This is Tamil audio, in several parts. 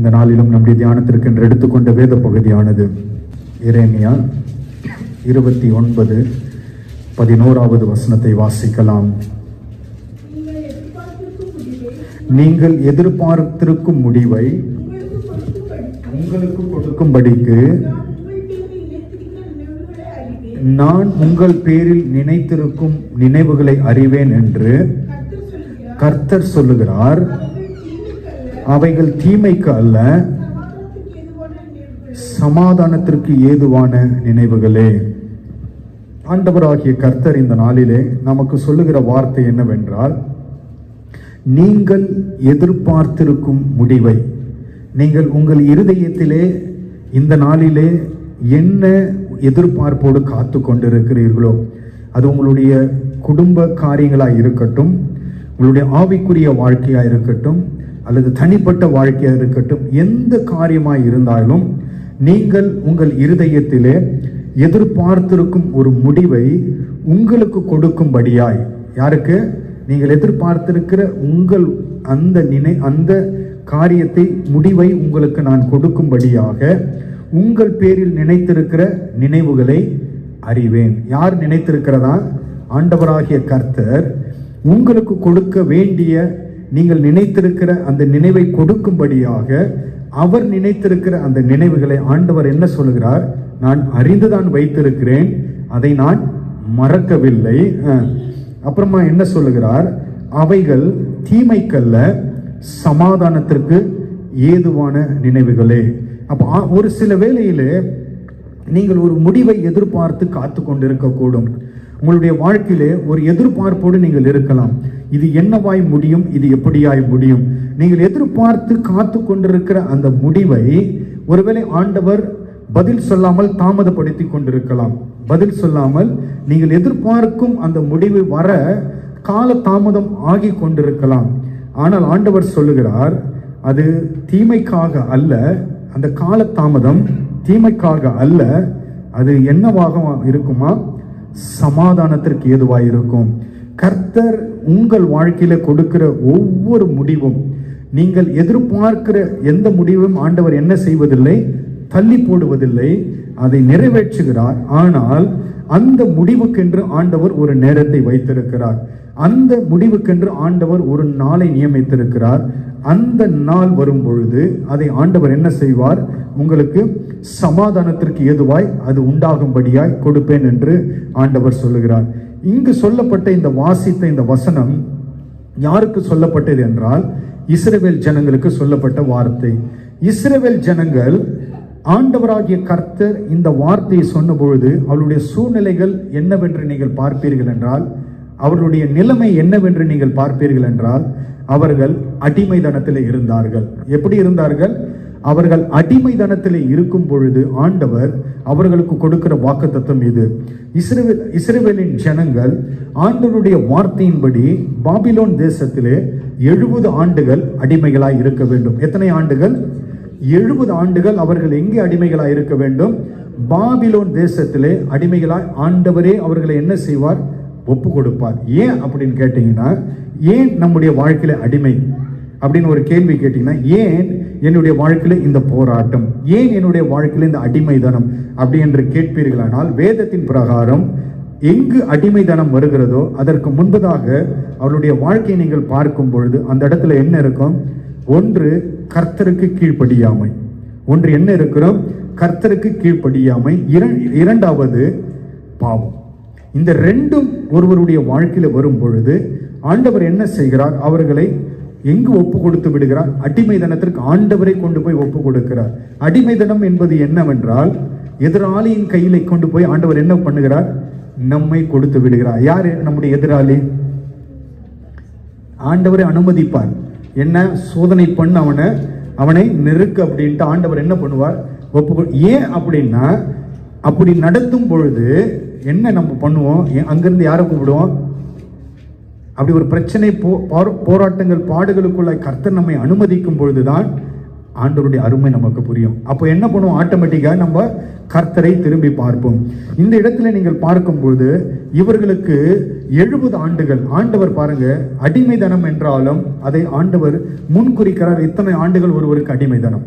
இந்த நாளிலும் நம்முடைய தியானத்திற்கு என்று எடுத்துக்கொண்ட வேத பகுதியானது எரேமியா 29:11 வசனத்தை வாசிக்கலாம். நீங்கள் எதிர்பார்த்திருக்கும் முடிவை உங்களுக்கு கொடுக்கும்படிக்கு நான் உங்கள் பேரில் நினைத்திருக்கும் நினைவுகளை அறிவேன் என்று கர்த்தர் சொல்லுகிறார். அவைகள் தீமைக்கு அல்ல, சமாதானத்திற்கு ஏதுவான நினைவுகளே. ஆண்டவராகிய கர்த்தர் இந்த நாளிலே நமக்கு சொல்லுகிற வார்த்தை என்னவென்றால், நீங்கள் எதிர்பார்த்திருக்கும் முடிவை, நீங்கள் உங்கள் இருதயத்திலே இந்த நாளிலே என்ன எதிர்பார்ப்போடு காத்து கொண்டிருக்கிறீர்களோ, அது உங்களுடைய குடும்ப காரியங்களாக இருக்கட்டும், உங்களுடைய ஆவிக்குரிய வாழ்க்கையாக இருக்கட்டும், அல்லது தனிப்பட்ட வாழ்க்கையாக இருக்கட்டும், எந்த காரியமாக இருந்தாலும் நீங்கள் உங்கள் இருதயத்திலே எதிர்பார்த்திருக்கும் ஒரு முடிவை உங்களுக்கு கொடுக்கும்படியாய், யாருக்கு? நீங்கள் எதிர்பார்த்திருக்கிற உங்கள் அந்த காரியத்தை, முடிவை உங்களுக்கு நான் கொடுக்கும்படியாக உங்கள் பேரில் நினைத்திருக்கிற நினைவுகளை அறிவேன். யார் நினைத்திருக்கிறதா? ஆண்டவராகிய கர்த்தர் உங்களுக்கு கொடுக்க வேண்டிய, நீங்கள் நினைத்திருக்கிற அந்த நினைவை கொடுக்கும்படியாக அவர் நினைத்திருக்கிற அந்த நினைவுகளை ஆண்டவர் என்ன சொல்லுகிறார்? நான் அறிந்துதான் வைத்திருக்கிறேன், அதை நான் மறக்கவில்லை. அப்புறமா என்ன சொல்லுகிறார்? அவைகள் தீமைக்கல்ல, சமாதானத்திற்கு ஏதுவான நினைவுகளே. அப்போ ஒரு சில வேளையிலே நீங்கள் ஒரு முடிவை எதிர்பார்த்து காத்து கொண்டிருக்கக்கூடும். உங்களுடைய வாழ்க்கையிலே ஒரு எதிர்பார்ப்போடு நீங்கள் இருக்கலாம். இது என்னவாய் முடியும், இது எப்படியாய் முடியும்? நீங்கள் எதிர்பார்த்து காத்து கொண்டிருக்கிற அந்த முடிவை ஒருவேளை ஆண்டவர் பதில் சொல்லாமல் தாமதப்படுத்தி கொண்டிருக்கலாம். பதில் சொல்லாமல் நீங்கள் எதிர்பார்க்கும் அந்த முடிவு வர கால தாமதம் ஆகி கொண்டிருக்கலாம். ஆனால் ஆண்டவர் சொல்லுகிறார், அது தீமைக்காக அல்ல, அந்த கால தாமதம் தீமைக்காக அல்ல, அது என்னவாக இருக்குமா? சமாதானத்திற்கு ஏதுவாக இருக்கும். கர்த்தர் உங்கள் வாழ்க்கையில கொடுக்கிற ஒவ்வொரு முடிவும், நீங்கள் எதிர்பார்க்கிற எந்த முடிவும் ஆண்டவர் என்ன செய்வதில்லை? தள்ளி போடுவதில்லை, அதை நிறைவேற்றுகிறார். ஆனால் அந்த முடிவுக்கென்று ஆண்டவர் ஒரு நேரத்தை வைத்திருக்கிறார். அந்த முடிவுக்கென்று ஆண்டவர் ஒரு நாளை நியமித்திருக்கிறார். அந்த நாள் வரும் பொழுது அதை ஆண்டவர் என்ன செய்வார்? உங்களுக்கு சமாதானத்திற்கு ஏதுவாய் அது உண்டாகும்படியாய் கொடுப்பேன் என்று ஆண்டவர் சொல்லுகிறார். இங்கு சொல்லப்பட்ட இந்த வாசித்த இந்த வசனம் யாருக்கு சொல்லப்பட்டது என்றால், இஸ்ரவேல் ஜனங்களுக்கு சொல்லப்பட்ட வார்த்தை. இஸ்ரவேல் ஜனங்கள் ஆண்டவராகிய கர்த்தர் இந்த வார்த்தையை சொன்ன பொழுது அவருடைய சூழ்நிலைகள் என்னவென்று நீங்கள் பார்ப்பீர்கள் என்றால், அவர்களுடைய நிலைமை என்னவென்று நீங்கள் பார்ப்பீர்கள் என்றால், அவர்கள் அடிமைதனத்தில் இருந்தார்கள். எப்படி இருந்தார்கள்? அவர்கள் அடிமைதனத்தில் இருக்கும் பொழுது ஆண்டவர் அவர்களுக்கு கொடுக்கிற வாக்குத்தத்தம் இது. இஸ்ரவேலின் ஜனங்கள் ஆண்டவருடைய வார்த்தையின்படி பாபிலோன் தேசத்திலே 70 ஆண்டுகள் அடிமைகளாய் இருக்க வேண்டும். எத்தனை ஆண்டுகள்? 70 ஆண்டுகள் அவர்கள் எங்கே அடிமைகளாய் இருக்க வேண்டும்? பாபிலோன் தேசத்திலே அடிமைகளாய் ஆண்டவரே அவர்களை என்ன செய்வார்? ஒப்பு கொடுப்பார். ஏன் அப்படின்னு கேட்டீங்கன்னா, ஏன் நம்முடைய வாழ்க்கையில அடிமை அப்படின்னு ஒரு கேள்வி கேட்டீங்கன்னா, ஏன் என்னுடைய வாழ்க்கையில இந்த போராட்டம், ஏன் என்னுடைய வாழ்க்கையில இந்த அடிமைதனம் அப்படி என்று கேட்பீர்களானால், வேதத்தின் பிரகாரம் எங்கு அடிமைதனம் வருகிறதோ அதற்கு முன்பதாக அவருடைய வாழ்க்கையை நீங்கள் பார்க்கும் பொழுது அந்த இடத்துல என்ன இருக்கும்? ஒன்று கர்த்தருக்கு கீழ்ப்படியாமை. ஒன்று என்ன இருக்கிறோம்? கர்த்தருக்கு கீழ்ப்படியாமை. இரண்டாவது பாவம். இந்த ரெண்டும் ஒருவருடைய வாழ்க்கையில வரும் பொழுது ஆண்டவர் என்ன செய்கிறார்? அவர்களை எங்கு ஒப்பு கொடுத்து விடுகிறார்? அடிமைதனத்திற்கு ஆண்டவரை கொண்டு போய் ஒப்பு கொடுக்கிறார். அடிமைதனம் என்பது என்னவென்றால், எதிராளியின் கையில கொண்டு போய் ஆண்டவர் என்ன பண்ணுகிறார்? நம்மை கொடுத்து விடுகிறார். யாரு நம்முடைய எதிராளி? ஆண்டவரை அனுமதிப்பார். என்ன சோதனை பண்ண அவனை நெருக்க அப்படின்ட்டு ஆண்டவர் என்ன பண்ணுவார்? ஒப்பு. ஏன் அப்படின்னா, அப்படி நடத்தும் பொழுது என்ன நம்ம பண்ணுவோம்? அங்கிருந்து யாரை கூப்பிடுவோம்? அப்படி ஒரு பிரச்சனை, போராட்டங்கள், பாடுகளுக்குள்ள கர்த்தர் நம்மை அனுமதிக்கும் பொழுதுதான் ஆண்டவருடைய அருமை நமக்கு புரியும். அப்போ என்ன பண்ணுவோம்? ஆட்டோமேட்டிக்கா நம்ம கர்த்தரை திரும்பி பார்ப்போம். இந்த இடத்துல நீங்கள் பார்க்கும் பொழுது இவர்களுக்கு 70 ஆண்டுகள் ஆண்டவர் பாருங்க, அடிமைதனம் என்றாலும் அதை ஆண்டவர் முன்குறிக்கிறார். இத்தனை ஆண்டுகள் ஒருவருக்கு அடிமைதனம்.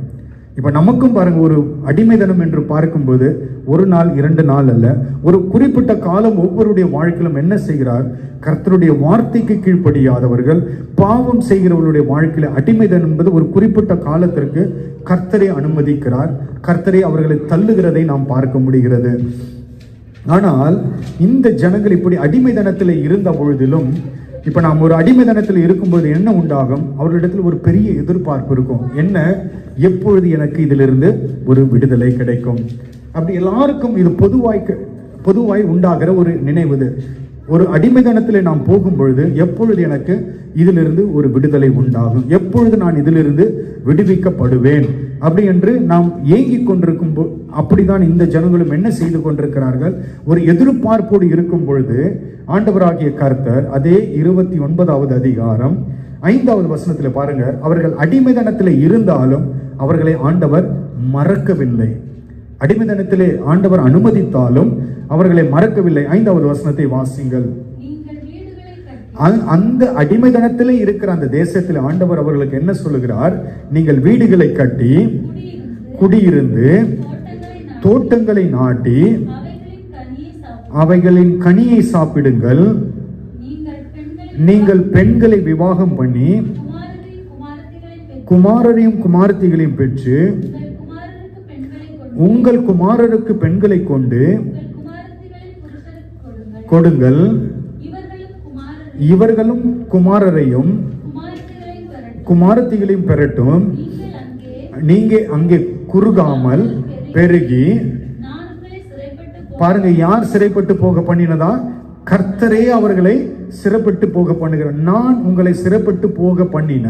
இப்ப நமக்கும் பாருங்க, ஒரு அடிமைதனம் என்று பார்க்கும்போது ஒரு நாள் 2 நாள் அல்ல, ஒரு குறிப்பிட்ட காலம் ஒவ்வொருடைய வாழ்க்கையிலும் என்ன செய்கிறார்? கர்த்தருடைய வார்த்தைக்கு கீழ்ப்படியாதவர்கள், பாவம் செய்கிறவர்களுடைய வாழ்க்கையில அடிமைதனம் என்பது ஒரு குறிப்பிட்ட காலத்திற்கு கர்த்தரை அனுமதிக்கிறார். கர்த்தரை அவர்களை தள்ளுகிறதை நாம் பார்க்க முடிகிறது. ஆனால் இந்த ஜனங்கள் இப்படி அடிமைதனத்தில் இருந்த பொழுதிலும், இப்ப நாம் ஒரு அடிமைதனத்தில் இருக்கும்போது என்ன உண்டாகும்? அவர்களிடத்தில் ஒரு பெரிய எதிர்பார்ப்பு இருக்கும். என்ன? எப்பொழுது எனக்கு இதிலிருந்து ஒரு விடுதலை கிடைக்கும்? அப்படி எல்லாருக்கும் இது பொதுவாய் உண்டாகிற ஒரு நினைவு. ஒரு அடிமைதனத்திலே நாம் போகும் பொழுது எப்பொழுது எனக்கு இதிலிருந்து ஒரு விடுதலை உண்டாகும், எப்பொழுது நான் இதிலிருந்து விடுவிக்கப்படுவேன் அப்படி என்று நாம் ஏங்கிக் கொண்டிருக்கும் அப்படிதான் இந்த ஜனங்களும் என்ன செய்து கொண்டிருக்கிறார்கள்? ஒரு எதிர்பார்ப்போடு இருக்கும் பொழுது ஆண்டவராகிய கர்த்தர் அதே 29வது அதிகாரம் 5வது வசனத்தில் பாருங்க, அவர்கள் அடிமைதனத்தில் இருந்தாலும் அவர்களை ஆண்டவர் மறக்கவில்லை. அடிமைதனத்திலே ஆண்டவர் அனுமதித்தாலும் அவர்களை மறக்கவில்லை. 5வது வசனத்தை வாசிங்கள். அந்த அடிமைதனத்திலே இருக்கிற அந்த தேசத்தில் ஆண்டவர் அவர்களுக்கு என்ன சொல்லுகிறார்? நீங்கள் வீடுகளை கட்டி குடியிருந்து தோட்டங்களை நாட்டி அவைகளின் கனியை சாப்பிடுங்கள். நீங்கள் பெண்களை விவாகம் பண்ணி குமாரரையும் குமாரத்திகளையும் பெற்று உங்கள் குமாரருக்கு பெண்களை கொண்டு கொடுங்கள். இவர்களும் குமாரரையும் குமாரத்திகளையும் பெறட்டும். நீங்க அங்கே குறுகாமல் பெருகி. பாருங்க, யார் சிறைப்பட்டு போக பண்ணினதா? கர்த்தரே அவர்களை சிறைப்பட்டு போக பண்ணுகிறார். நான் உங்களை சிறைப்பட்டு போக பண்ணின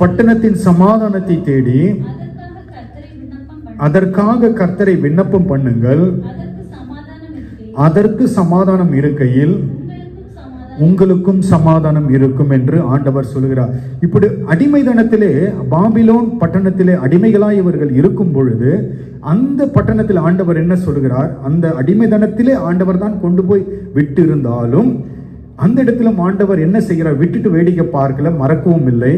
பட்டணத்தின் சமாதானத்தை தேடி அதற்காக கர்த்தரை விண்ணப்பம் பண்ணுங்கள். அதற்கு சமாதானம் இருக்கையில் உங்களுக்கும் சமாதானம் இருக்கும் என்று ஆண்டவர் சொல்கிறார். இப்படி அடிமைதனத்திலே பாபிலோன் பட்டணத்திலே அடிமைகளாய் இவர்கள் இருக்கும் பொழுது அந்த பட்டணத்தில் ஆண்டவர் என்ன சொல்கிறார்? அந்த அடிமைதனத்திலே ஆண்டவர் தான் கொண்டு போய் விட்டு இருந்தாலும் அந்த இடத்திலும் ஆண்டவர் என்ன செய்கிறார்? விட்டுட்டு வேடிக்கை பார்க்கல, மறக்கவும் இல்லை.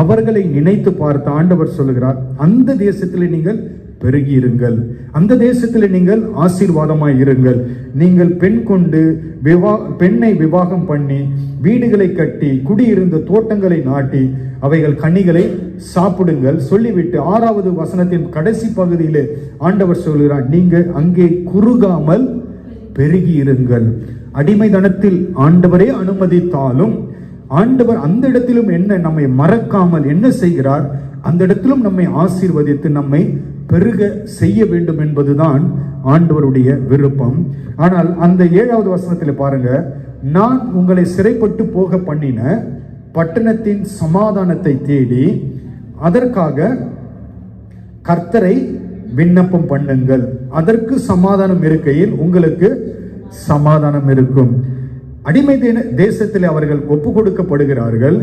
அவர்களை நினைத்து பார்த்து ஆண்டவர் சொல்லுகிறார், அந்த தேசத்திலே நீங்கள் பெருகி இருங்கள், அந்த தேசத்தில் நீங்கள் ஆசீர்வாதமாய் இருங்கள். நீங்கள் பெண் கொண்டு பெண்ணை விவாகம் பண்ணி வீடுகளை கட்டி குடியிருந்த தோட்டங்களை நாட்டி அவைகள் கனிகளை சாப்பிடுங்கள் சொல்லிவிட்டு 6வது வசனத்தின் கடைசி பகுதியிலே ஆண்டவர் சொல்கிறார், நீங்கள் அங்கே குறுகாமல் பெருகி இருங்கள். அடிமைதனத்தில் ஆண்டவரே அனுமதித்தாலும் ஆண்டவர் அந்த இடத்திலும் என்ன நம்மை மறக்காமல் என்ன செய்கிறார்? அந்த இடத்திலும் நம்மை ஆசீர்வதித்து நம்மை பெருக செய்ய வேண்டும் என்பதுதான் ஆண்டவருடைய விருப்பம். ஆனால் அந்த 7வது வசனத்தில் பாருங்க, நான் உங்களை சிறைப்பட்டு போக பண்ணின பட்டணத்தின் சமாதானத்தை தேடி அதற்காக கர்த்தரை விண்ணப்பம் பண்ணுங்கள். அதற்கு சமாதானம் இருக்கையில் உங்களுக்கு சமாதானம் இருக்கும். அடிமை தேசத்தில் அவர்கள் ஒப்பு கொடுக்கப்படுகிறார்கள்.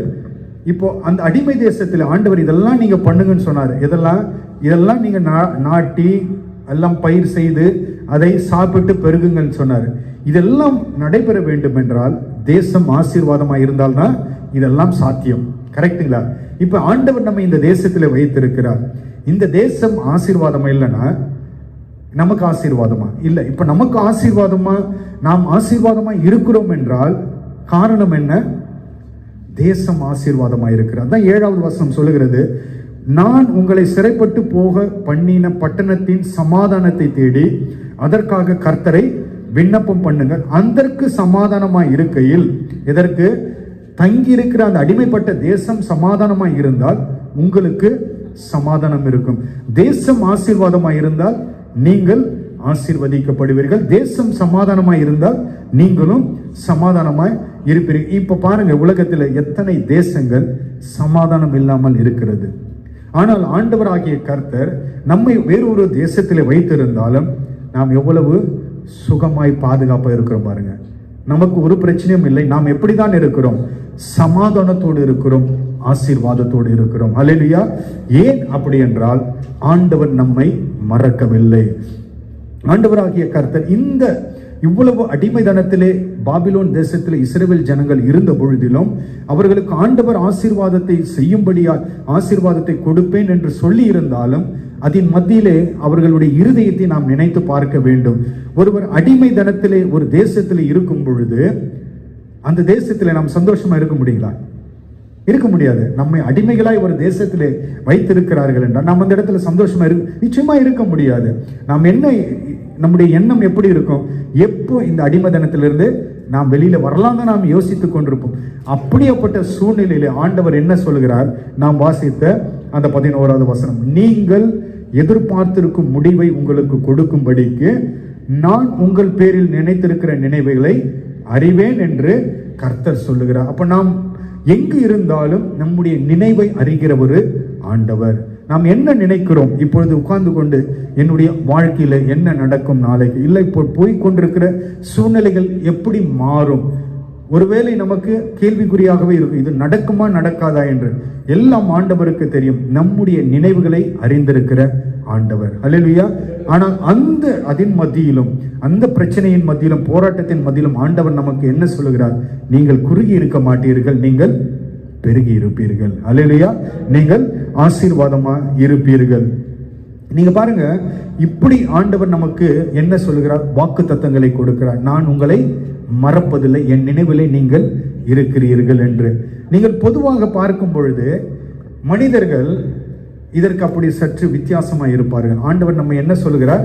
இப்போ அந்த அடிமை தேசத்தில் ஆண்டவர் இதெல்லாம் நீங்க பண்ணுங்கன்னு சொன்னார். இதெல்லாம் நீங்க நாட்டி எல்லாம் பயிர் செய்து அதை சாப்பிட்டு பெருகுங்கன்னு சொன்னார். இதெல்லாம் நடைபெற வேண்டும் என்றால் தேசம் ஆசீர்வாதமாக இருந்தால்தான் இதெல்லாம் சாத்தியம். கரெக்டுங்களா? இப்ப ஆண்டவர் நம்ம இந்த தேசத்தில் வைத்திருக்கிறார். இந்த தேசம் ஆசீர்வாதமா இல்லைன்னா நமக்கு ஆசீர்வாதமா இல்லை. இப்ப நமக்கு ஆசீர்வாதமா, நாம் ஆசீர்வாதமா இருக்கிறோம் என்றால் காரணம் என்ன? தேசம் ஆசீர்வாதமா இருக்கிறார். தான் 7வது வசனம் சொல்லுகிறது, நான் உங்களை சிறைப்பட்டு போக பண்ணின பட்டணத்தின் சமாதானத்தை தேடி அதற்காக கர்த்தரை விண்ணப்பம் பண்ணுங்கள். அதற்கு சமாதானமாய் இருக்கையில், எதற்கு? தங்கி இருக்கிற அந்த அடிமைப்பட்ட தேசம் சமாதானமாய் இருந்தால் உங்களுக்கு சமாதானம் இருக்கும். தேசம் ஆசீர்வாதமாய் இருந்தால் நீங்கள் ஆசீர்வதிக்கப்படுவீர்கள். தேசம் சமாதானமாய் இருந்தால் நீங்களும் சமாதானமாய் இருப்பீர்கள். இப்ப பாருங்க, உலகத்தில் எத்தனை தேசங்கள் சமாதானம் இல்லாமல் இருக்கிறது. ஆனால் ஆண்டவராகிய கர்த்தர் நம்மை வேறொரு தேசத்திலே வைத்திருந்தாலும் நாம் எவ்வளவு சுகமாய் பாதுகாப்பா இருக்கிறோம் பாருங்க. நமக்கு ஒரு பிரச்சனையும் இல்லை. நாம் எப்படிதான் இருக்கிறோம்? சமாதானத்தோடு இருக்கிறோம், ஆசீர்வாதத்தோடு இருக்கிறோம். அல்லேலூயா. ஏன் அப்படி என்றால் ஆண்டவர் நம்மை மறக்கவில்லை. ஆண்டவராகிய கர்த்தர் இந்த இவ்வளவு அடிமைதனத்திலே பாபிலோன் தேசத்தில் இஸ்ரவேல் ஜனங்கள் இருந்த பொழுதிலும் அவர்களுக்கு ஆண்டவர் ஆசீர்வாதத்தை செய்யும்படியா ஆசீர்வாதத்தை கொடுப்பேன் என்று சொல்லி இருந்தாலும் அதன் மத்தியிலே அவர்களுடைய இருதயத்தை நாம் நினைத்து பார்க்க வேண்டும். ஒருவர் அடிமைதனத்திலே ஒரு தேசத்திலே இருக்கும் பொழுது அந்த தேசத்திலே நாம் சந்தோஷமா இருக்க முடியுங்களா? இருக்க முடியாது. நம்மை அடிமைகளாய் ஒரு தேசத்திலே வைத்திருக்கிறார்கள் என்றால் நாம் அந்த இடத்துல சந்தோஷமா நிச்சயமா இருக்க முடியாது. நாம் என்ன, நம்முடைய எண்ணம் எப்படி இருக்கும்? எப்போ இந்த அடிமைதனத்திலிருந்து நாம் வெளியில வரலாம் தான் நாம் யோசித்துக் கொண்டிருப்போம். அப்படியேப்பட்ட சூழ்நிலையிலே ஆண்டவர் என்ன சொல்கிறார்? நாம் வாசித்த அந்த 11வது வசனம், நீங்கள் எதிர்பார்த்திருக்கும் முடிவை உங்களுக்கு கொடுக்கும்படிக்கு நான் உங்கள் பேரில் நினைத்திருக்கிற நினைவுகளை அறிவேன் என்று கர்த்தர் சொல்லுகிறார். அப்ப நாம் எங்கு இருந்தாலும் நம்முடைய நினைவை அறிகிற ஒரு ஆண்டவர். நாம் என்ன நினைக்கிறோம், இப்பொழுது உட்கார்ந்து கொண்டு என்னுடைய வாழ்க்கையில என்ன நடக்கும் நாளைக்கு, இல்லை இப்போ போய்கொண்டிருக்கிற சூழ்நிலைகள் எப்படி மாறும், ஒருவேளை நமக்கு கேள்விக்குறியாகவே இருக்கும், இது நடக்குமா நடக்காதா என்று. எல்லாம் ஆண்டவருக்கு தெரியும். நம்முடைய நினைவுகளை அறிந்திருக்கிற ஆண்டவர். அல்லேலூயா. ஆனால் அதன் மத்தியிலும், அந்த பிரச்சனையின் மத்தியிலும், போராட்டத்தின் மத்தியிலும் ஆண்டவர் நமக்கு என்ன சொல்லுகிறார்? நீங்கள் குறுகி இருக்க மாட்டீர்கள், நீங்கள் பெருகி இருப்பீர்கள். அல்லேலூயா. நீங்கள் ஆசீர்வாதமா இருப்பீர்கள். நீங்க பாருங்க, இப்படி ஆண்டவர் நமக்கு என்ன சொல்லுகிறார்? வாக்கு தத்தங்களை கொடுக்கிறார். நான் உங்களை மறப்பதில்லை, என் நினைவிலே நீங்கள் இருக்கிறீர்கள் என்று. நீங்கள் பொதுவாக பார்க்கும் பொழுது மனிதர்கள் இதற்கு அப்படி சற்று வித்தியாசமாக இருப்பார்கள். ஆண்டவர் நம்ம என்ன சொல்லுகிறார்?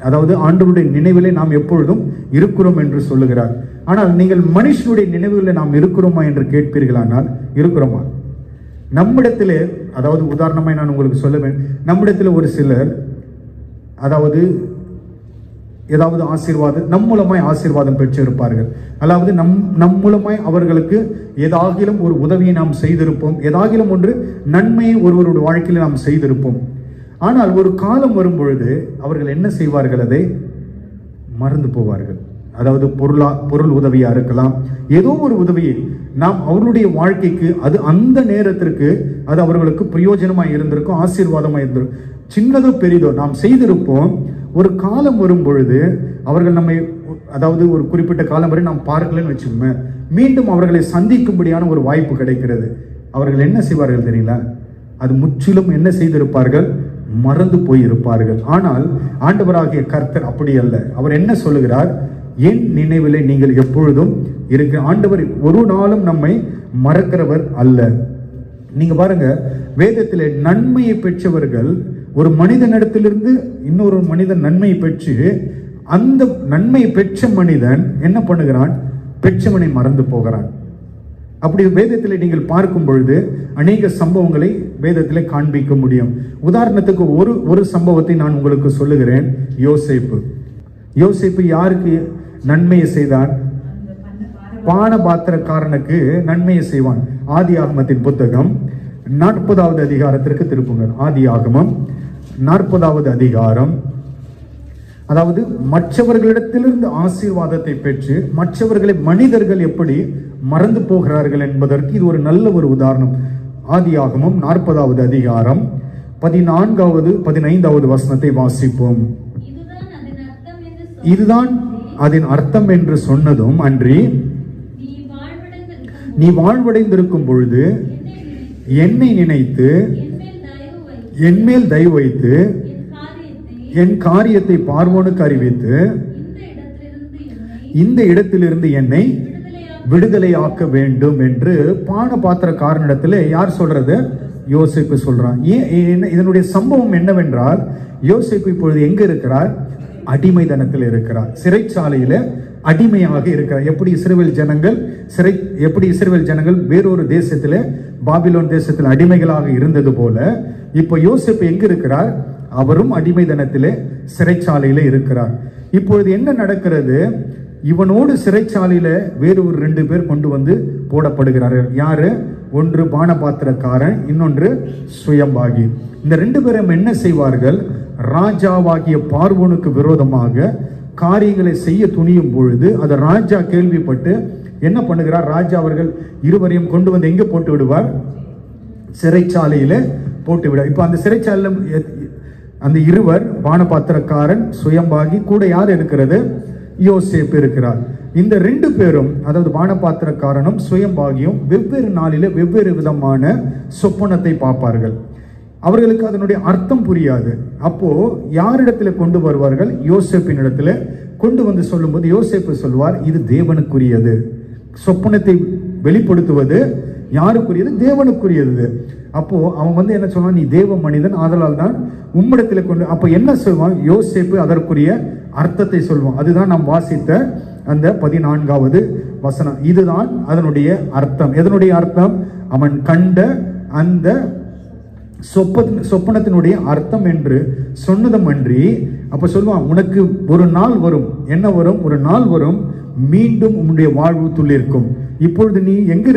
அதாவது ஆண்டவருடைய நினைவிலே நாம் எப்பொழுதும் இருக்கிறோம் என்று சொல்லுகிறார். ஆனால் நீங்கள் மனுஷனுடைய நினைவுகளில் நாம் இருக்கிறோமா என்று கேட்பீர்களானால் இருக்கிறோமா? நம்மிடத்திலே, அதாவது உதாரணமாய் நான் உங்களுக்கு சொல்லுவேன், நம்மிடத்தில் ஒரு சிலர் அதாவது ஏதாவது ஆசீர்வாதம் நம் மூலமாய் ஆசீர்வாதம் பெற்றிருப்பார்கள். அதாவது நம் மூலமாய் அவர்களுக்கு ஏதாகிலும் ஒரு உதவியை நாம் செய்திருப்போம், ஏதாகிலும் ஒன்று நன்மையை ஒருவருடைய வாழ்க்கையில் நாம் செய்திருப்போம். ஆனால் ஒரு காலம் வரும் பொழுது அவர்கள் என்ன செய்வார்கள்? அதை மறந்து போவார்கள். அதாவது பொருள் உதவியா இருக்கலாம், ஏதோ ஒரு உதவியை நாம் அவர்களுடைய வாழ்க்கைக்கு அது அந்த நேரத்திற்கு அது அவர்களுக்கு பிரயோஜனமாக இருந்திருக்கும், ஆசீர்வாதமாக இருந்திருக்கும். சின்னதோ பெரிதோ நாம் செய்திருப்போம். ஒரு காலம் வரும் பொழுது அவர்கள் நம்மை, அதாவது ஒரு குறிப்பிட்ட காலம் வரை நாம் பார்க்கலன்னு வச்சுக்கோங்க, மீண்டும் அவர்களை சந்திக்கும்படியான ஒரு வாய்ப்பு கிடைக்கிறது. அவர்கள் என்ன செய்வார்கள் தெரியல? அது முற்றிலும் என்ன செய்திருப்பார்கள்? மறந்து போயிருப்பார்கள். ஆனால் ஆண்டவராகிய கர்த்தர் அப்படி அல்ல. அவர் என்ன சொல்லுகிறார்? என் நினைவிலே நீங்கள் எப்பொழுதும் இருக்க. ஆண்டவர் ஒரு நாளும் நம்மை மறக்கிறவர் அல்ல. நீங்க பாருங்க, வேதத்திலே நன்மையை பெற்றவர்கள், ஒரு மனிதனிடத்திலிருந்து இன்னொரு மனிதன் நன்மையை பெற்று அந்த நன்மையை பெற்ற மனிதன் என்ன பண்ணுகிறான்? பெற்றவனை மறந்து போகிறான். அப்படி வேதத்திலே நீங்கள் பார்க்கும் பொழுது அநேக சம்பவங்களை வேதத்திலே காண்பிக்க முடியும். உதாரணத்துக்கு ஒரு சம்பவத்தை நான் உங்களுக்கு சொல்லுகிறேன். யோசேப்பு யாருக்கு நன்மையை செய்தான்? பானபாத்திரக்காரனுக்கு நன்மையை செய்வான். ஆதியாகமத்தின் புத்தகம் 40வது அதிகாரத்திற்கு திருப்புங்கள். ஆதியாகமம் 40வது அதிகாரம். அதாவது மற்றவர்களிடத்திலிருந்து ஆசீர்வாதத்தை பெற்று மற்றவர்களை மனிதர்கள் எப்படி மறந்து போகிறார்கள் என்பதற்கு இது ஒரு நல்ல ஒரு உதாரணம். ஆதியாகமம் 40வது அதிகாரம் 14வது 15வது வசனத்தை வாசிப்போம். இதுதான் அதன் அர்த்தம் என்று சொன்னதும் அன்றி, நீ வாழ்வடைந்திருக்கும் பொழுது என்னை நினைத்து என் மேல் தயவு வைத்து என் காரியத்தை பார்வோனுக்கு அறிவித்து இந்த இடத்திலிருந்து என்னை விடுதலையாக்க வேண்டும் என்று பானபாத்திரக்காரனிடத்தில் யார் சொல்றது? யோசேப்பு சொல்றான். இதனுடைய சம்பவம் என்னவென்றால், யோசேப்பு இப்பொழுது எங்க இருக்கிறார்? அடிமைதனத்தில் இருக்கிறார். சிறைச்சாலையில அடிமையாக இருக்கிறார். எப்படி இஸ்ரவேல் ஜனங்கள் வேறொரு தேசத்துல, பாபிலோன் தேசத்தில் அடிமைகளாக இருந்தது போல இப்போ யோசேப்பு எங்க இருக்கிறார்? அவரும் அடிமைதனத்திலே சிறைச்சாலையில இருக்கிறார். இப்பொழுது என்ன நடக்கிறது? இவனோடு சிறைச்சாலையில வேறு ஒரு 2 பேர் கொண்டு வந்து போடப்படுகிறார்கள். யாரு? ஒன்று பானபாத்திரக்காரன், இன்னொன்று சுயம்பாகி. இந்த 2 பேரும் என்ன செய்வார்கள்? ராஜாவாகிய பார்வோனுக்கு விரோதமாக காரியங்களை செய்ய துணியும் பொழுது அதை ராஜா கேள்விப்பட்டு என்ன பண்ணுகிறார்? ராஜா அவர்கள் இருவரையும் கொண்டு வந்து எங்க போட்டு விடுவார்? சிறைச்சாலையில போட்டு விட. இப்ப அந்த சிறைச்சாலையில அந்த இருவர், பானபாத்திரக்காரன், சுயம்பாகி, கூட யார் இருக்கிறது? யோசேப்பு இருக்கிறார். இந்த 2 பேரும், அதாவது பானபாத்திரக்காரனும் சுயம்பாகியும் வெவ்வேறு நாளிலே வெவ்வேறு விதமான சொப்பனத்தை பார்ப்பார்கள். அவர்களுக்கு அதனுடைய அர்த்தம் புரியாது. அப்போ யாரிடத்துல கொண்டு வருவார்கள்? யோசேப்பின் இடத்துல கொண்டு வந்து சொல்லும்போது யோசேப்பு சொல்வார், இது தேவனுக்குரியது. சொப்பனத்தை வெளிப்படுத்துவது யாருக்குரியது? தேவனுக்குரியது. அப்போ அவன் வந்து என்ன சொல்வான்? நீ தேவ மனிதன், ஆதலால் தான் உம்மிடத்தில் கொண்டு. அப்போ என்ன சொல்வான்? யோசேப்பு அதற்குரிய அர்த்தத்தை சொல்வான். அதுதான் நாம் வாசித்த அந்த 14வது வசனம். இதுதான் அதனுடைய அர்த்தம். எதனுடைய அர்த்தம்? அவன் கண்ட அந்த சொப்பனத்தினுடைய அர்த்தம் என்று சொன்னதும் அன்றி, அப்ப சொல்லுவான், உனக்கு ஒரு நாள் வரும். என்ன வரும்? ஒரு நாள் வரும், மீண்டும் உன்னுடைய வாழ்வு துளிர்க்கும். இப்பொழுது நீ எங்க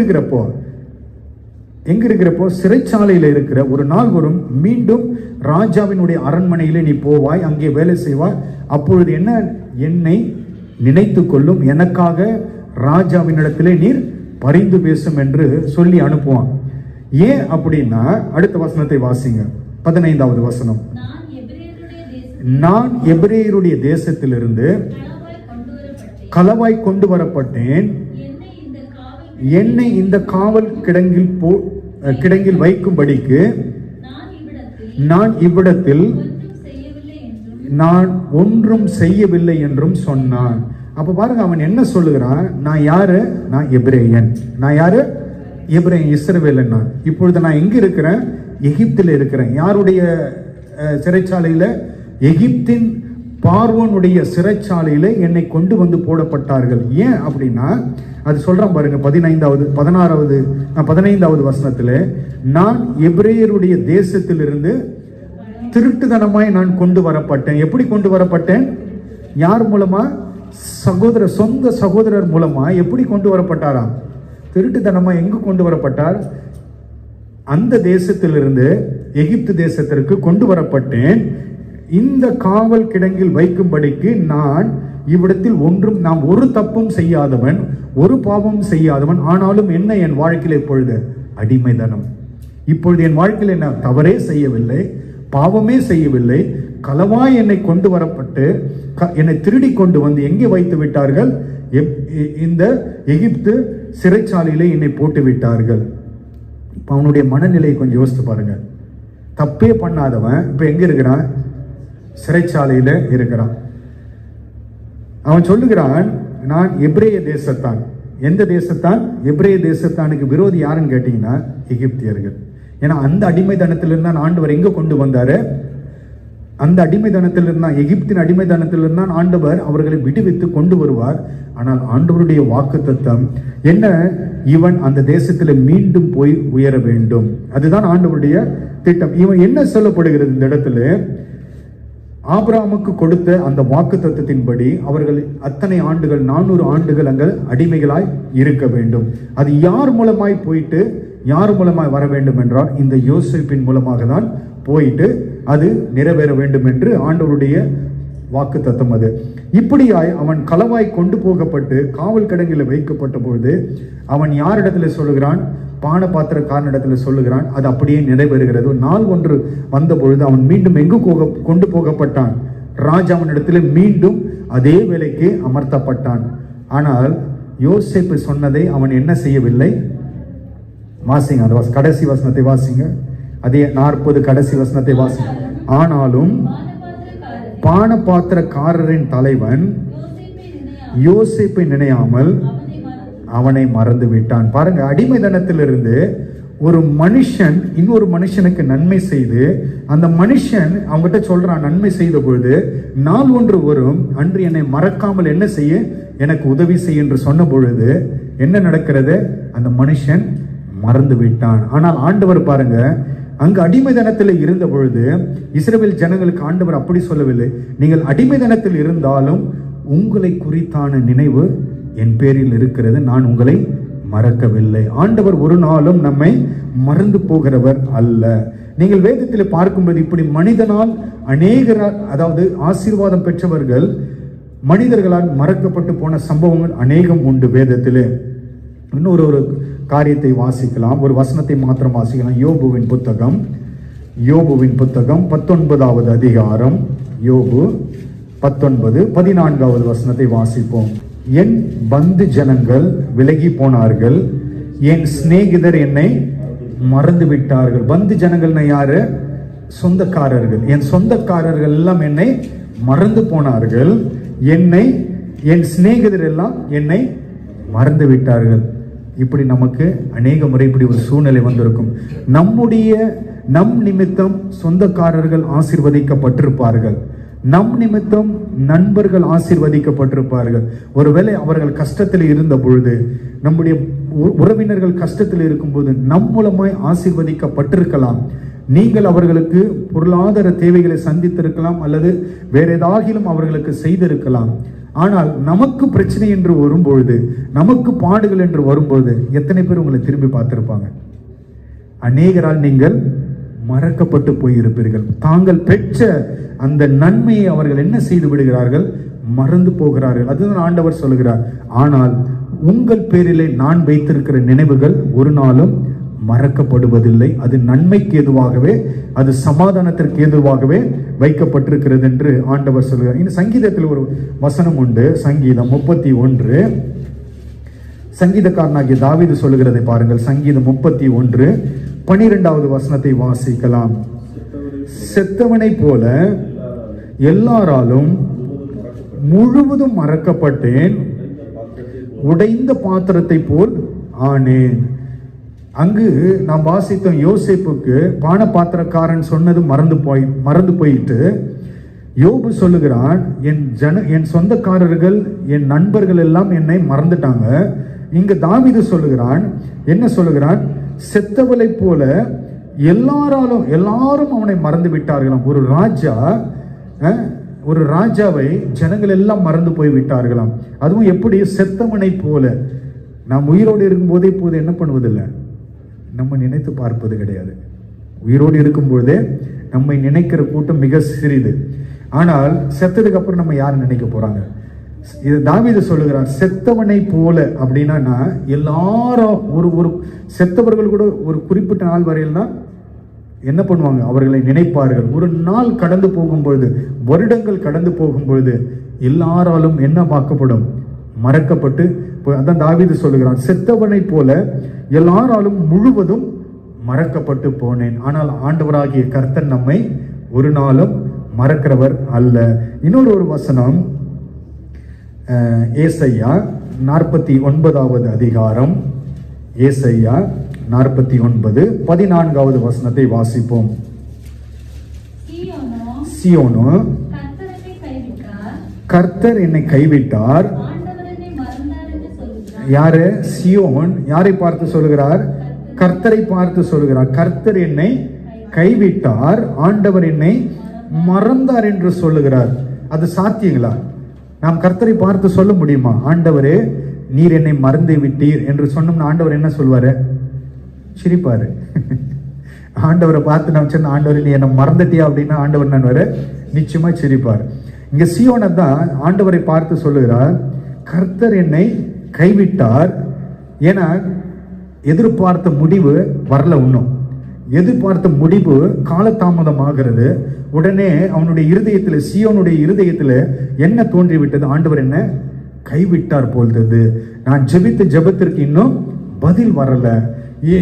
இருக்கிறப்போ சிறைச்சாலையில் இருக்கிற. ஒரு நாள் வரும், மீண்டும் ராஜாவினுடைய அரண்மனையிலே நீ போவாய், அங்கே வேலை செய்வாய். அப்பொழுது என்ன? என்னை நினைத்து கொள்ளும், எனக்காக ராஜாவினிடத்திலே நீர் பரிந்து பேசும் என்று சொல்லி அனுப்புவான். ஏன் அப்படின்னா, அடுத்த வசனத்தை வாசிங்க, 15வது வசனம். நான் எபிரேயருடைய தேசத்திலிருந்து களவாய் கொண்டு வரப்பட்டேன். என்னை இந்த காவல் கிடங்கில் வைக்கும்படிக்கு நான் இவ்விடத்தில் நான் ஒன்றும் செய்யவில்லை என்றும் சொன்னான். அப்ப பாருங்க, அவன் என்ன சொல்லுகிறான்? நான் யாரு? நான் எபிரேயன். நான் யாரு? எபிரேயன், இஸ்ரவேலன். நான் இப்பொழுது நான் எங்க இருக்கிறேன்? எகிப்தில் இருக்கிறேன். யாருடைய சிறைச்சாலையில? எகிப்தின் பார்வோனுடைய சிறைச்சாலையில என்னை கொண்டு வந்து போடப்பட்டார்கள். ஏன் அப்படின்னா, அது சொல்றான் பாருங்க, 15வது வசனத்துல, நான் எபிரேயருடைய தேசத்திலிருந்து திருட்டுத்தனமாய் நான் கொண்டு வரப்பட்டேன். எப்படி கொண்டு வரப்பட்டேன்? யார் மூலமா? சொந்த சகோதரர் மூலமா. எப்படி கொண்டு வரப்பட்டாரா? திருட்டுத்தனமா. எங்கு கொண்டு வரப்பட்டார்? அந்த தேசத்திலிருந்து எகிப்து தேசத்திற்கு கொண்டு வரப்பட்டேன். இந்த காவல் கிடங்கில் வைக்கும்படிக்கு நான் இவ்விடத்தில் நாம் ஒரு தப்பும் செய்யாதவன், ஒரு பாவமும் செய்யாதவன். ஆனாலும் என்ன? என் வாழ்க்கையில் இப்பொழுது அடிமைதனம். இப்பொழுது என் வாழ்க்கையில் என்ன? தவறே செய்யவில்லை, பாவமே செய்யவில்லை. களவாய் என்னை கொண்டு வரப்பட்டு என்னை திருடி கொண்டு வந்து எங்கே வைத்து விட்டார்கள்? இந்த எகிப்து சிறைச்சாலையிலே என்னை போட்டு விட்டார்கள். இப்ப அவனுடைய மனநிலையை கொஞ்சம் யோசித்து பாருங்க. தப்பே பண்ணாதவன் இப்ப எங்க இருக்கிறான்? சிறைச்சாலையில இருக்கிறான். அவன் சொல்லுகிறான், நான் எபிரேய தேசத்தான். எந்த தேசத்தான்? எபிரேய தேசத்தானுக்கு விரோதி யாருன்னு கேட்டீங்கன்னா எகிப்தியர்கள். ஏன்னா அந்த அடிமைதனத்திலிருந்து தான் ஆண்டவர் எங்க கொண்டு வந்தாரு? அந்த அடிமைதனத்திலிருந்து தான், எகிப்தின் அடிமைதனத்திலிருந்து தான் ஆண்டவர் அவர்களை விடுவித்து கொண்டு வருவார். ஆனால் ஆண்டவருடைய வாக்குத்தத்தம் என்ன? இவன் அந்த தேசத்தில் மீண்டும் போய் உயர வேண்டும். அதுதான் ஆண்டவருடைய திட்டம். இவன் என்ன சொல்லப்படுகிறது இந்த இடத்துல? ஆபிரகாமுக்கு கொடுத்த அந்த வாக்குத்தத்தத்தின்படி அவர்கள் அத்தனை ஆண்டுகள், 400 ஆண்டுகள் அங்கே அடிமைகளாய் இருக்க வேண்டும். அது யார் மூலமாய் போயிட்டு யார் மூலமாய் வர வேண்டும் என்றால் இந்த யோசேப்பின் மூலமாக தான் போயிட்டு அது நிறைவேற வேண்டும் என்று ஆண்டவருடைய வாக்கு தத்தம் அது. இப்படியாய் அவன் களவாய் கொண்டு போகப்பட்டு காவல் கிடங்கில் வைக்கப்பட்ட பொழுது அவன் யாரிடத்துல சொல்லுகிறான்? பானபாத்திரக்காரனிடத்துல சொல்லுகிறான். அது அப்படியே நிறைவேறுகிறது. நாள் ஒன்று வந்த பொழுது அவன் மீண்டும் எங்கு கொண்டு போகப்பட்டான்? ராஜாவினிடத்துல மீண்டும் அதே வேலைக்கு அமர்த்தப்பட்டான். ஆனால் யோசேப்பு சொன்னதை அவன் என்ன செய்யவில்லை? வாசிங்க, அந்த கடைசி வசனத்தை வாசிங்க. அதே 40 கடைசி வசனத்தை வாசிங்க. ஆனாலும் பானபாத்திரக்காரரின் தலைவன் யோசேப்பை நினையாமல் அவனை மறந்து விட்டான். பாருங்க, அடிமைதனத்திலிருந்து ஒரு மனுஷன் இன்னொரு மனுஷனுக்கு நன்மை செய்து, அந்த மனுஷன் அவங்ககிட்ட சொல்றான், நன்மை செய்த பொழுது நாள் ஒன்று வரும், அன்று என்னை மறக்காமல் என்ன செய்ய, எனக்கு உதவி செய்ய என்று சொன்ன பொழுது என்ன நடக்கிறது? அந்த மனுஷன் மறந்து விட்டான். ஆனால் ஆண்டவர் பாருங்க, அங்கு அடிமைதனத்தில் இருந்த பொழுது இஸ்ரவேல் ஜனங்களுக்கு ஆண்டவர் அப்படி சொல்லவில்லை. நீங்கள் அடிமைதனத்தில் இருந்தாலும் உங்களை குறித்தான நினைவு என் பேரில் இருக்கிறது, நான் உங்களை மறக்கவில்லை. ஆண்டவர் ஒரு நாளும் நம்மை மறந்து போகிறவர் அல்ல. நீங்கள் வேதத்தில் பார்க்கும்போது இப்படி மனிதனால் அநேகரால், அதாவது ஆசீர்வாதம் பெற்றவர்கள் மனிதர்களால் மறக்கப்பட்டு போன சம்பவங்கள் அநேகம் உண்டு வேதத்திலே. இன்னொரு காரியத்தை வாசிக்கலாம், ஒரு வசனத்தை மாத்திரம் வாசிக்கலாம். யோபுவின் புத்தகம் யோபுவின் புத்தகம் 19வது அதிகாரம், யோபு 19, 14வது வசனத்தை வாசிப்போம். என் பந்து ஜனங்கள் விலகி போனார்கள், என் சிநேகிதர் என்னை மறந்து விட்டார்கள். பந்து ஜனங்கள்னா யாரு? சொந்தக்காரர்கள். என் சொந்தக்காரர்கள் எல்லாம் என்னை மறந்து போனார்கள், என் சிநேகிதர் எல்லாம் என்னை மறந்து விட்டார்கள். இப்படி நமக்கு அநேக முறை இப்படி ஒரு சூழ்நிலை வந்திருக்கும். நம் நிமித்தம் சொந்தக்காரர்கள் ஆசீர்வதிக்கப்பட்டிருப்பார்கள், நம் நிமித்தம் நண்பர்கள் ஆசீர்வதிக்கப்பட்டிருப்பார்கள். ஒருவேளை அவர்கள் கஷ்டத்தில் இருந்த பொழுது, நம்முடைய உறவினர்கள் கஷ்டத்தில் இருக்கும்போது நம் மூலமாய் ஆசீர்வதிக்கப்பட்டிருக்கலாம். நீங்கள் அவர்களுக்கு பொருளாதார தேவைகளை சந்தித்திருக்கலாம், அல்லது வேற ஏதாகிலும் அவர்களுக்கு செய்திருக்கலாம். ஆனால் நமக்கு பிரச்சனை என்று வரும்பொழுது, நமக்கு பாடுகள் என்று வரும்போது எத்தனை பேர் உங்களை திரும்பி பார்த்திருப்பாங்க? அநேகரால் நீங்கள் மறக்கப்பட்டு போயிருப்பீர்கள். தாங்கள் பெற்ற அந்த நன்மையை அவர்கள் என்ன செய்து விடுகிறார்கள்? மறந்து போகிறார்கள். அதுதான் ஆண்டவர் சொல்லுகிறார், ஆனால் உங்கள் பேரிலே நான் வைத்திருக்கிற நினைவுகள் ஒரு நாளும் மறக்கப்படுவதில்லை. அது நன்மைக்கு ஏதுவாகவே, அது சமாதானத்திற்கு ஏதுவாகவே வைக்கப்பட்டிருக்கிறது என்று ஆண்டவர் சொல்கிறார். இந்த சங்கீதத்தில் ஒரு வசனம் உண்டு, சங்கீதம் 31. சங்கீதக்காரனாகிய தாவீது சொல்லுகிறதை பாருங்கள். சங்கீதம் 31, 12வது வசனத்தை வாசிக்கலாம். செத்தவனை போல எல்லாராலும் முழுவதும் மறக்கப்பட்டேன், உடைந்த பாத்திரத்தை போல் ஆனேன். அங்கு நாம் வாசித்தோம், யோசேப்புக்கு பான பாத்திரக்காரன் சொன்னது மறந்து போயிட்டு யோபு சொல்லுகிறான், என் சொந்தக்காரர்கள், என் நண்பர்கள் எல்லாம் என்னை மறந்துட்டாங்க. இங்க தாவீது சொல்லுகிறான், என்ன சொல்லுகிறான்? செத்தவளை போல எல்லாரும் அவனை மறந்து விட்டார்களாம். ஒரு ராஜாவை ஜனங்கள் எல்லாம் மறந்து போய் விட்டார்களாம். அதுவும் எப்படி? செத்தவனை போல. நாம் உயிரோடு இருக்கும்போதே இப்போது என்ன பண்ணுவதில்லை, நம்ம நினைத்து பார்ப்பது கிடையாது. உயிரோடு இருக்கும் பொழுதே நம்மை நினைக்கிற கூட்டம் மிக சிறிது. ஆனால் செத்ததுக்கு அப்புறம் நம்ம யார் நினைக்க போறாங்க? இது தாவீது சொல்லுகிறார், செத்தவனை போல. அப்படின்னா எல்லாரும் ஒரு செத்தவர்கள் கூட ஒரு குறிப்பிட்ட நாள் வரையில் தான் என்ன பண்ணுவாங்க? அவர்களை நினைப்பார்கள். ஒரு நாள் கடந்து போகும் பொழுது, வருடங்கள் கடந்து போகும் பொழுது எல்லாராலும் என்ன பார்க்கப்படும்? மறக்கப்பட்டு. அதான் தாவீது சொல்லுகிறான், செத்தவனை போல எல்லாராலும் முழுவதும் மறக்கப்பட்டு போனேன். ஆனால் ஆண்டவராகிய கர்த்தர் நம்மை ஒரு நாளும் மறக்கிறவர் அல்ல. இன்னொரு வசனம், ஏசாயா 49வது அதிகாரம், ஏசாயா 49, 14வது வசனத்தை வாசிப்போம். சீயோனோ, கர்த்தர் என்னை கைவிட்டார். யாரு? சியோன் யாரை பார்த்து சொல்லுகிறார்? கர்த்தரை பார்த்து சொல்லுகிறார். கர்த்தர் என்னை கைவிட்டார், ஆண்டவர் என்னை மறந்தார் என்று சொல்லுகிறார். அது சாத்தியங்களா? நாம் கர்த்தரை பார்த்து சொல்ல முடியுமா? ஆண்டவரே, நீர் என்னை மறந்து விட்டீர் என்று சொன்னோம்னா ஆண்டவர் என்ன சொல்வாரு? சிரிப்பாரு. ஆண்டவரை பார்த்து நாம் சொன்ன, ஆண்டவர் நீ என்னை மறந்துட்டியா அப்படின்னா ஆண்டவர் நான் நிச்சயமா சிரிப்பார். இங்க சீயோனை தான் ஆண்டவரை பார்த்து சொல்லுகிறார், கர்த்தர் என்னை கைவிட்டார். ஏன்னா எதிர்பார்த்த முடிவு வரல, இன்னும் எதிர்பார்த்த முடிவு காலதாமதமாகிறது. உடனே அவனுடைய இருதயத்தில், சீயோனுடைய இருதயத்தில் என்ன தோன்றிவிட்டது? ஆண்டவர் என்ன கைவிட்டார் போல்றது. நான் ஜெபித்த ஜெபத்திற்கு இன்னும் பதில் வரல,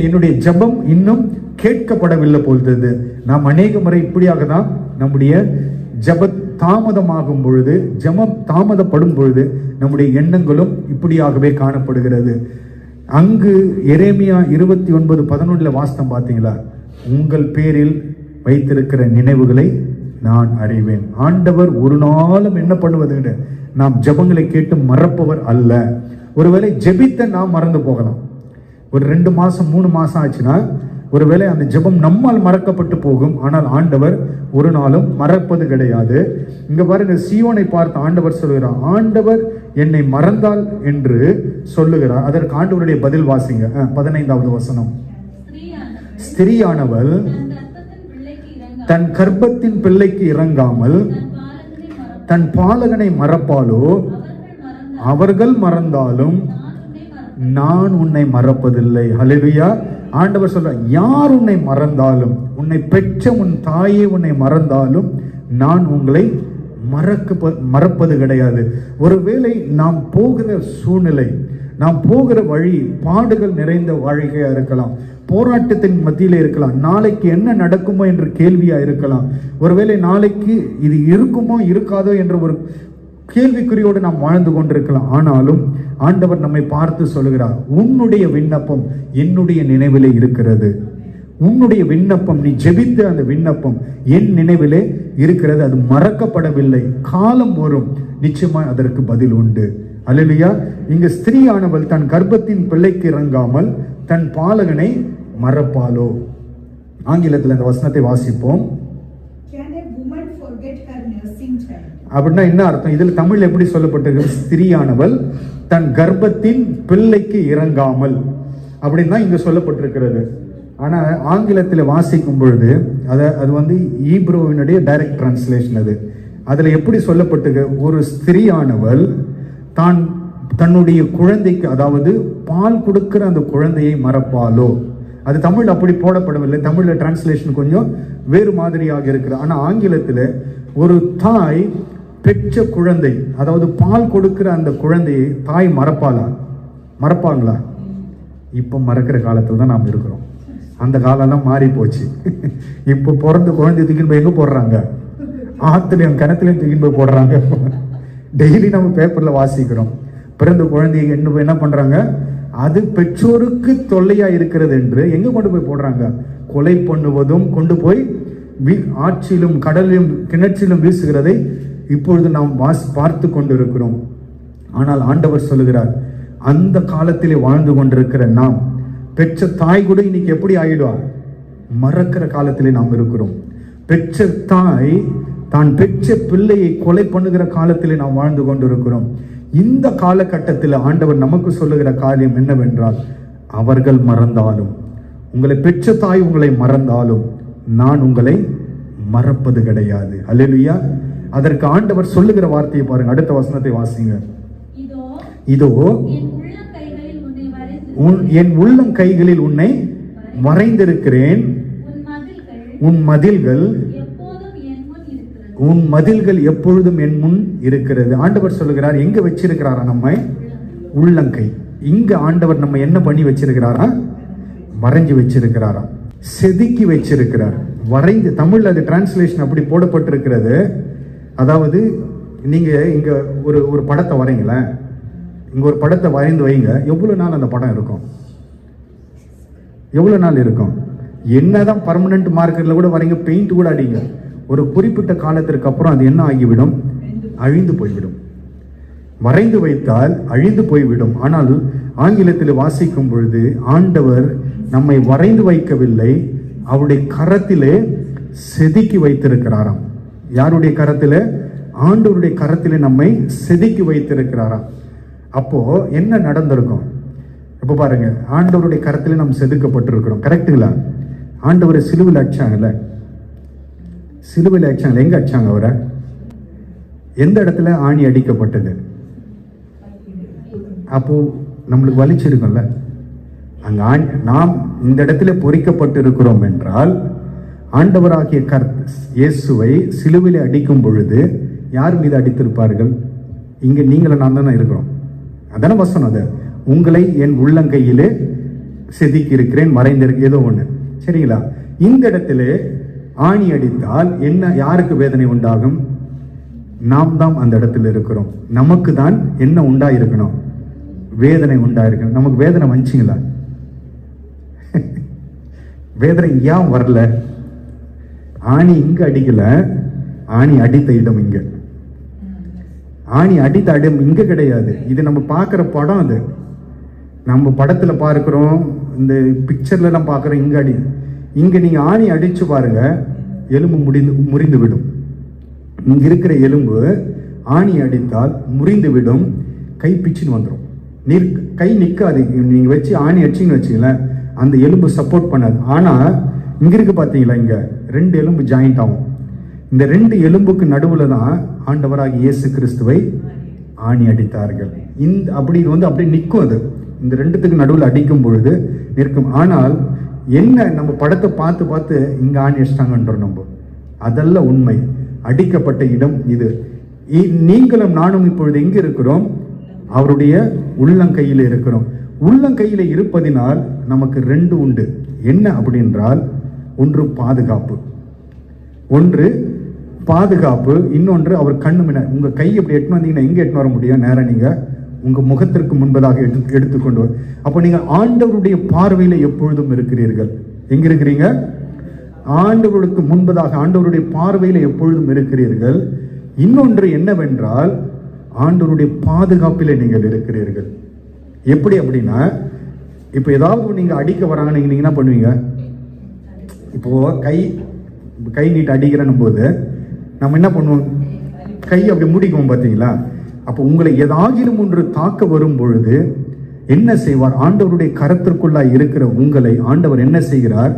என்னுடைய ஜெபம் இன்னும் கேட்கப்படவில்லை போல்றது. நாம் அநேக முறை இப்படியாக தான் நம்முடைய ஜெப தாமதமாகும் பொழுது, ஜெபம் தாமதப்படும் பொழுது நம்முடைய எண்ணங்களும் இப்படியாகவே காணப்படுகிறது. அங்கு எரேமியா 29:11 வாஸ்தம் பார்த்தீங்களா? உங்கள் பேரில் வைத்திருக்கிற நினைவுகளை நான் அறிவேன். ஆண்டவர் ஒரு நாளும் என்ன பண்ணுவது? நாம் ஜெபங்களை கேட்டு மறப்பவர் அல்ல. ஒருவேளை ஜெபித்த நாம் மறந்து போகலாம். ஒரு 2 மாசம் 3 மாசம் ஆச்சுன்னா ஒருவேளை அந்த ஜெபம் நம்மால் மறக்கப்பட்டு போகும். ஆனால் ஆண்டவர் ஒரு நாளும் மறப்பது கிடையாது. இங்க பாருங்க, சீயோனை பார்த்து ஆண்டவர் சொல்லுகிறார், ஆண்டவர் என்னை மறந்தால் என்று சொல்லுகிறார். அதற்கு ஆண்டவருடைய பதில் வாசிங்க. 15வது வசனம். ஸ்திரீயானவள் தன் கர்ப்பத்தின் பிள்ளைக்கு இறங்காமல் தன் பாலகனை மறப்பாலோ? அவர்கள் மறந்தாலும் நான் உன்னை மறப்பதில்லை. ஹல்லேலூயா. ஆண்டவர் சொல்ற, யார் உன்னை மறந்தாலும், உன்னை பெற்ற உன் தாயே உன்னை மறந்தாலும் நான் உங்களை மறப்பது கிடையாது. ஒருவேளை நாம் போகிற சூழ்நிலை, நாம் போகிற வழி பாடுகள் நிறைந்த வாழ்க்கையா இருக்கலாம், போராட்டத்தின் மத்தியிலே இருக்கலாம், நாளைக்கு என்ன நடக்குமோ என்ற கேள்வியா இருக்கலாம், ஒருவேளை நாளைக்கு இது இருக்குமோ இருக்காதோ என்ற ஒரு கேள்விக்குறியோடு நாம் வாழ்ந்து கொண்டிருக்கலாம். ஆனாலும் ஆண்டவர் நம்மை பார்த்து சொல்கிறார், உன்னுடைய விண்ணப்பம் என்னுடைய நினைவிலே இருக்கிறது. உன்னுடைய விண்ணப்பம், நீ ஜெபித்த அந்த விண்ணப்பம் என் நினைவிலே இருக்கிறது. அது மறக்கப்படவில்லை. காலம் வரும், நிச்சயமா அதற்கு பதில் உண்டு. அல்லேலூயா. இங்க ஸ்திரீயானவள் தன் கர்ப்பத்தின் பிள்ளைக்கு இறங்காமல் தன் பாலகனை மறப்பாளோ? ஆங்கிலத்தில் அந்த வசனத்தை வாசிப்போம். அப்படின்னா என்ன அர்த்தம்? இதில் தமிழ் எப்படி சொல்லப்பட்டிருக்கு? ஸ்திரீயானவள் தன் கர்ப்பத்தின் பிள்ளைக்கு இறங்காமல் அப்படின்னு தான் இங்க சொல்லப்பட்டிருக்கிறது. ஆனா ஆங்கிலத்தில் வாசிக்கும் பொழுது அது வந்து ஈப்ரோவினுடைய டைரக்ட் டிரான்ஸ்லேஷன். அதுல எப்படி சொல்லப்பட்டிருக்கு? ஒரு ஸ்திரீயானவள் தன்னுடைய குழந்தைக்கு, அதாவது பால் கொடுக்கிற அந்த குழந்தையை மறப்பாலோ? அது தமிழ் அப்படி போடப்படவில்லை. தமிழ்ல டிரான்ஸ்லேஷன் கொஞ்சம் வேறு மாதிரியாக இருக்கிறது. ஆனா ஆங்கிலத்தில் ஒரு தாய் பெற்ற குழந்தை, அதாவது பால் கொடுக்கிற அந்த குழந்தையை தாய் மறப்பாங்களா? இப்ப மறக்கிற காலத்துல தான் நாம் இருக்கிறோம். அந்த காலம்லாம் மாறி போச்சு. இப்ப பிறந்த குழந்தை தூக்கின்னு போய் எங்க போடுறாங்க? ஆத்துலயும் கிணத்துலயும் தூக்கின்னு போய் போடுறாங்க. டெய்லி நம்ம பேப்பர்ல வாசிக்கிறோம். பிறந்த குழந்தையை என்ன பண்றாங்க? அது பெற்றோருக்கு தொல்லையா இருக்கிறது என்று எங்க கொண்டு போய் போடுறாங்க? கொலை பண்ணுவதும், கொண்டு போய் ஆற்றிலும் கடலிலும் கிணற்றிலும் வீசுகிறதை இப்பொழுது நாம் பார்த்து கொண்டிருக்கிறோம். ஆனால் ஆண்டவர் சொல்லுகிறார், அந்த காலத்திலே வாழ்ந்து கொண்டிருக்கிற நாம், பெற்ற தாய் கூட இன்னைக்கு எப்படி ஆயிடுவா? மறக்கிற காலத்திலே நாம் இருக்கிறோம். பெற்ற தாய் தான் பெற்ற பிள்ளையை கொலை பண்ணுகிற காலத்திலே நாம் வாழ்ந்து கொண்டிருக்கிறோம். இந்த காலகட்டத்தில் ஆண்டவர் நமக்கு சொல்லுகிற காரியம் என்னவென்றால், அவர்கள் மறந்தாலும், உங்களை பெற்ற தாய் உங்களை மறந்தாலும் நான் உங்களை மறப்பது கிடையாது. அல்லேலூயா. அதற்கு ஆண்டவர் சொல்லுகிற வார்த்தையை பாருங்க. அடுத்த வசனத்தை வாசிங்க. இதோ என் உள்ளம் கைகளில் உன்னை வரைந்திருக்கிறேன், உன் மதில்கள் எப்பொழுதும் என் முன் இருக்கிறது. ஆண்டவர் சொல்லுகிறார், எங்க வச்சிருக்கிறாரா? நம்ம உள்ளங்கை. இங்க ஆண்டவர் நம்ம என்ன பண்ணி வச்சிருக்கிறாரா? வரைஞ்சு வச்சிருக்கிறாரா, செதுக்கி வச்சிருக்கிறார். வரைந்து, தமிழ்ல அது டிரான்ஸ்லேஷன் அப்படி போடப்பட்டிருக்கிறது. அதாவது நீங்க இங்க ஒரு படத்தை வரைங்களேன், இங்க ஒரு படத்தை வரைந்து வைங்க, எவ்வளவு நாள் அந்த படம் இருக்கும்? எவ்வளவு நாள் இருக்கும்? என்னதான் பர்மனன்ட் மார்க்கெட்ல கூட வரைங்க, பெயிண்ட் கூட அடிங்க, ஒரு குறிப்பிட்ட காலத்திற்கு அப்புறம் அது என்ன ஆகிவிடும்? அழிந்து போய்விடும். வரைந்து வைத்தால் அழிந்து போய்விடும். ஆனால் ஆங்கிலத்தில் வாசிக்கும் பொழுது ஆண்டவர் நம்மை வரைந்து வைக்கவில்லை, அவருடைய கரத்திலே செதுக்கி வைத்திருக்கிறாராம். யாருடைய கரத்திலே? ஆண்டவருடைய கரத்திலே நம்மை செதுக்கி வைத்திருக்கிறாராம். அப்போ என்ன நடந்திருக்கும்? இப்ப பாருங்க, ஆண்டவருடைய கரத்திலே நாம் செதுக்கப்பட்டிருக்கிறோம். கரெக்டுங்களா? ஆண்டவரை சிலுவையில் அடிச்சாங்கல்ல, சிலுவையில் அடிச்சாங்க. எங்க அடிச்சாங்க அவரை? எந்த இடத்துல ஆணி அடிக்கப்பட்டது? அப்போ நம்மளுக்கு வலிச்சிருக்கும்ல அங்க ஆணி. நாம் இந்த இடத்துல பொறிக்கப்பட்டு இருக்கிறோம் என்றால், ஆண்டவராகிய இயேசுவை சிலுவையில் அடிக்கும் பொழுது யார் மீது அடித்திருப்பார்கள்? இங்க நீங்களும் நான் தானே இருக்கிறோம். அதான வசனம். அது உங்களை என் உள்ளங்கையிலே செதுக்கி இருக்கிறேன், மறைந்திருக்கு, ஏதோ ஒண்ணு. சரிங்களா? இந்த இடத்துல ஆணி அடித்தால் என்ன, யாருக்கு வேதனை உண்டாகும்? நாம் தான் அந்த இடத்துல இருக்கிறோம். நமக்கு தான் என்ன உண்டாயிருக்கணும்? வேதனை உண்டாயிருக்கணும். நமக்கு வேதனை வந்துச்சுங்களா? வேதனை ஏன் வரல? ஆணி இங்க அடிக்கல, ஆணி அடித்த இடம் இங்க. ஆணி அடித்த இடம் இங்க கிடையாது. இது நம்ம பார்க்கிற படம். அது நம்ம படத்துல பார்க்கிறோம், இந்த பிக்சர்ல எல்லாம் பார்க்கிறோம். இங்க அடி, இங்க நீங்க ஆணி அடிச்சு பாருங்க, எலும்பு முறிந்து விடும். இங்க இருக்கிற எலும்பு ஆணி அடித்தால் முறிந்து விடும், கை பிச்சுன்னு வந்துடும். கை நிற்காது. நீங்க வச்சு ஆணி அடிச்சின்னு வச்சுங்களேன், அந்த எலும்பு சப்போர்ட் பண்ணாது. ஆனா இங்க இருக்கு பாத்தீங்களா, இங்க 2 எலும்பு ஜாயிண்ட் ஆகும். இந்த 2 எலும்புக்கு நடுவுல தான் ஆண்டவராக இயேசு கிறிஸ்துவை ஆணி அடித்தார்கள். அப்படி இது வந்து அப்படியே நிற்கும். அது இந்த 2த்துக்கு நடுவில் அடிக்கும் பொழுது நிற்கும். ஆனால் என்ன, நம்ம படத்தை பார்த்து பார்த்து இங்க ஆணி அடிச்சிட்டாங்கன்றோம் நம்ம. அதெல்லாம் உண்மை. அடிக்கப்பட்ட இடம் இது. நீங்களும் நானும் இப்பொழுது எங்க இருக்கிறோம்? அவருடைய உள்ளங்கையில் இருக்கிறோம். உள்ளங்கையில் இருப்பதினால் நமக்கு ரெண்டு உண்டு. என்ன அப்படின்றால், ஒன்று பாதுகாப்பு, இன்னொன்று அவர் கண்ணு முன்ன. உங்க கை எப்படி எட்டுன்னு வந்தீங்கன்னா எங்க எட்டுன்னு வர முடியும்? நேரம் நீங்க உங்க முகத்திற்கு முன்பதாக எடுத்துக்கொண்டு. அப்போ நீங்க ஆண்டவருடைய பார்வையில எப்பொழுதும் இருக்கிறீர்கள். எங்க இருக்கிறீங்க? ஆண்டவருக்கு முன்பதாக, ஆண்டவருடைய பார்வையில எப்பொழுதும் இருக்கிறீர்கள். இன்னொன்று என்னவென்றால், ஆண்டவருடைய பாதுகாப்பில நீங்கள் இருக்கிறீர்கள். எப்படி அப்படின்னா, இப்போ ஏதாவது நீங்க அடிக்க வராங்க, நீங்க என்ன பண்ணுவீங்க? இப்போ கை நீட்டு அடிக்கிறன்னும் போது நம்ம என்ன பண்ணுவோம்? கை அப்படி மூடிக்குவோம், பார்த்தீங்களா? அப்போ உங்களை ஏதாகிலும் ஒன்று தாக்க வரும் பொழுது என்ன செய்வார்? ஆண்டவருடைய கரத்திற்குள்ளாய் இருக்கிற உங்களை ஆண்டவர் என்ன செய்கிறார்?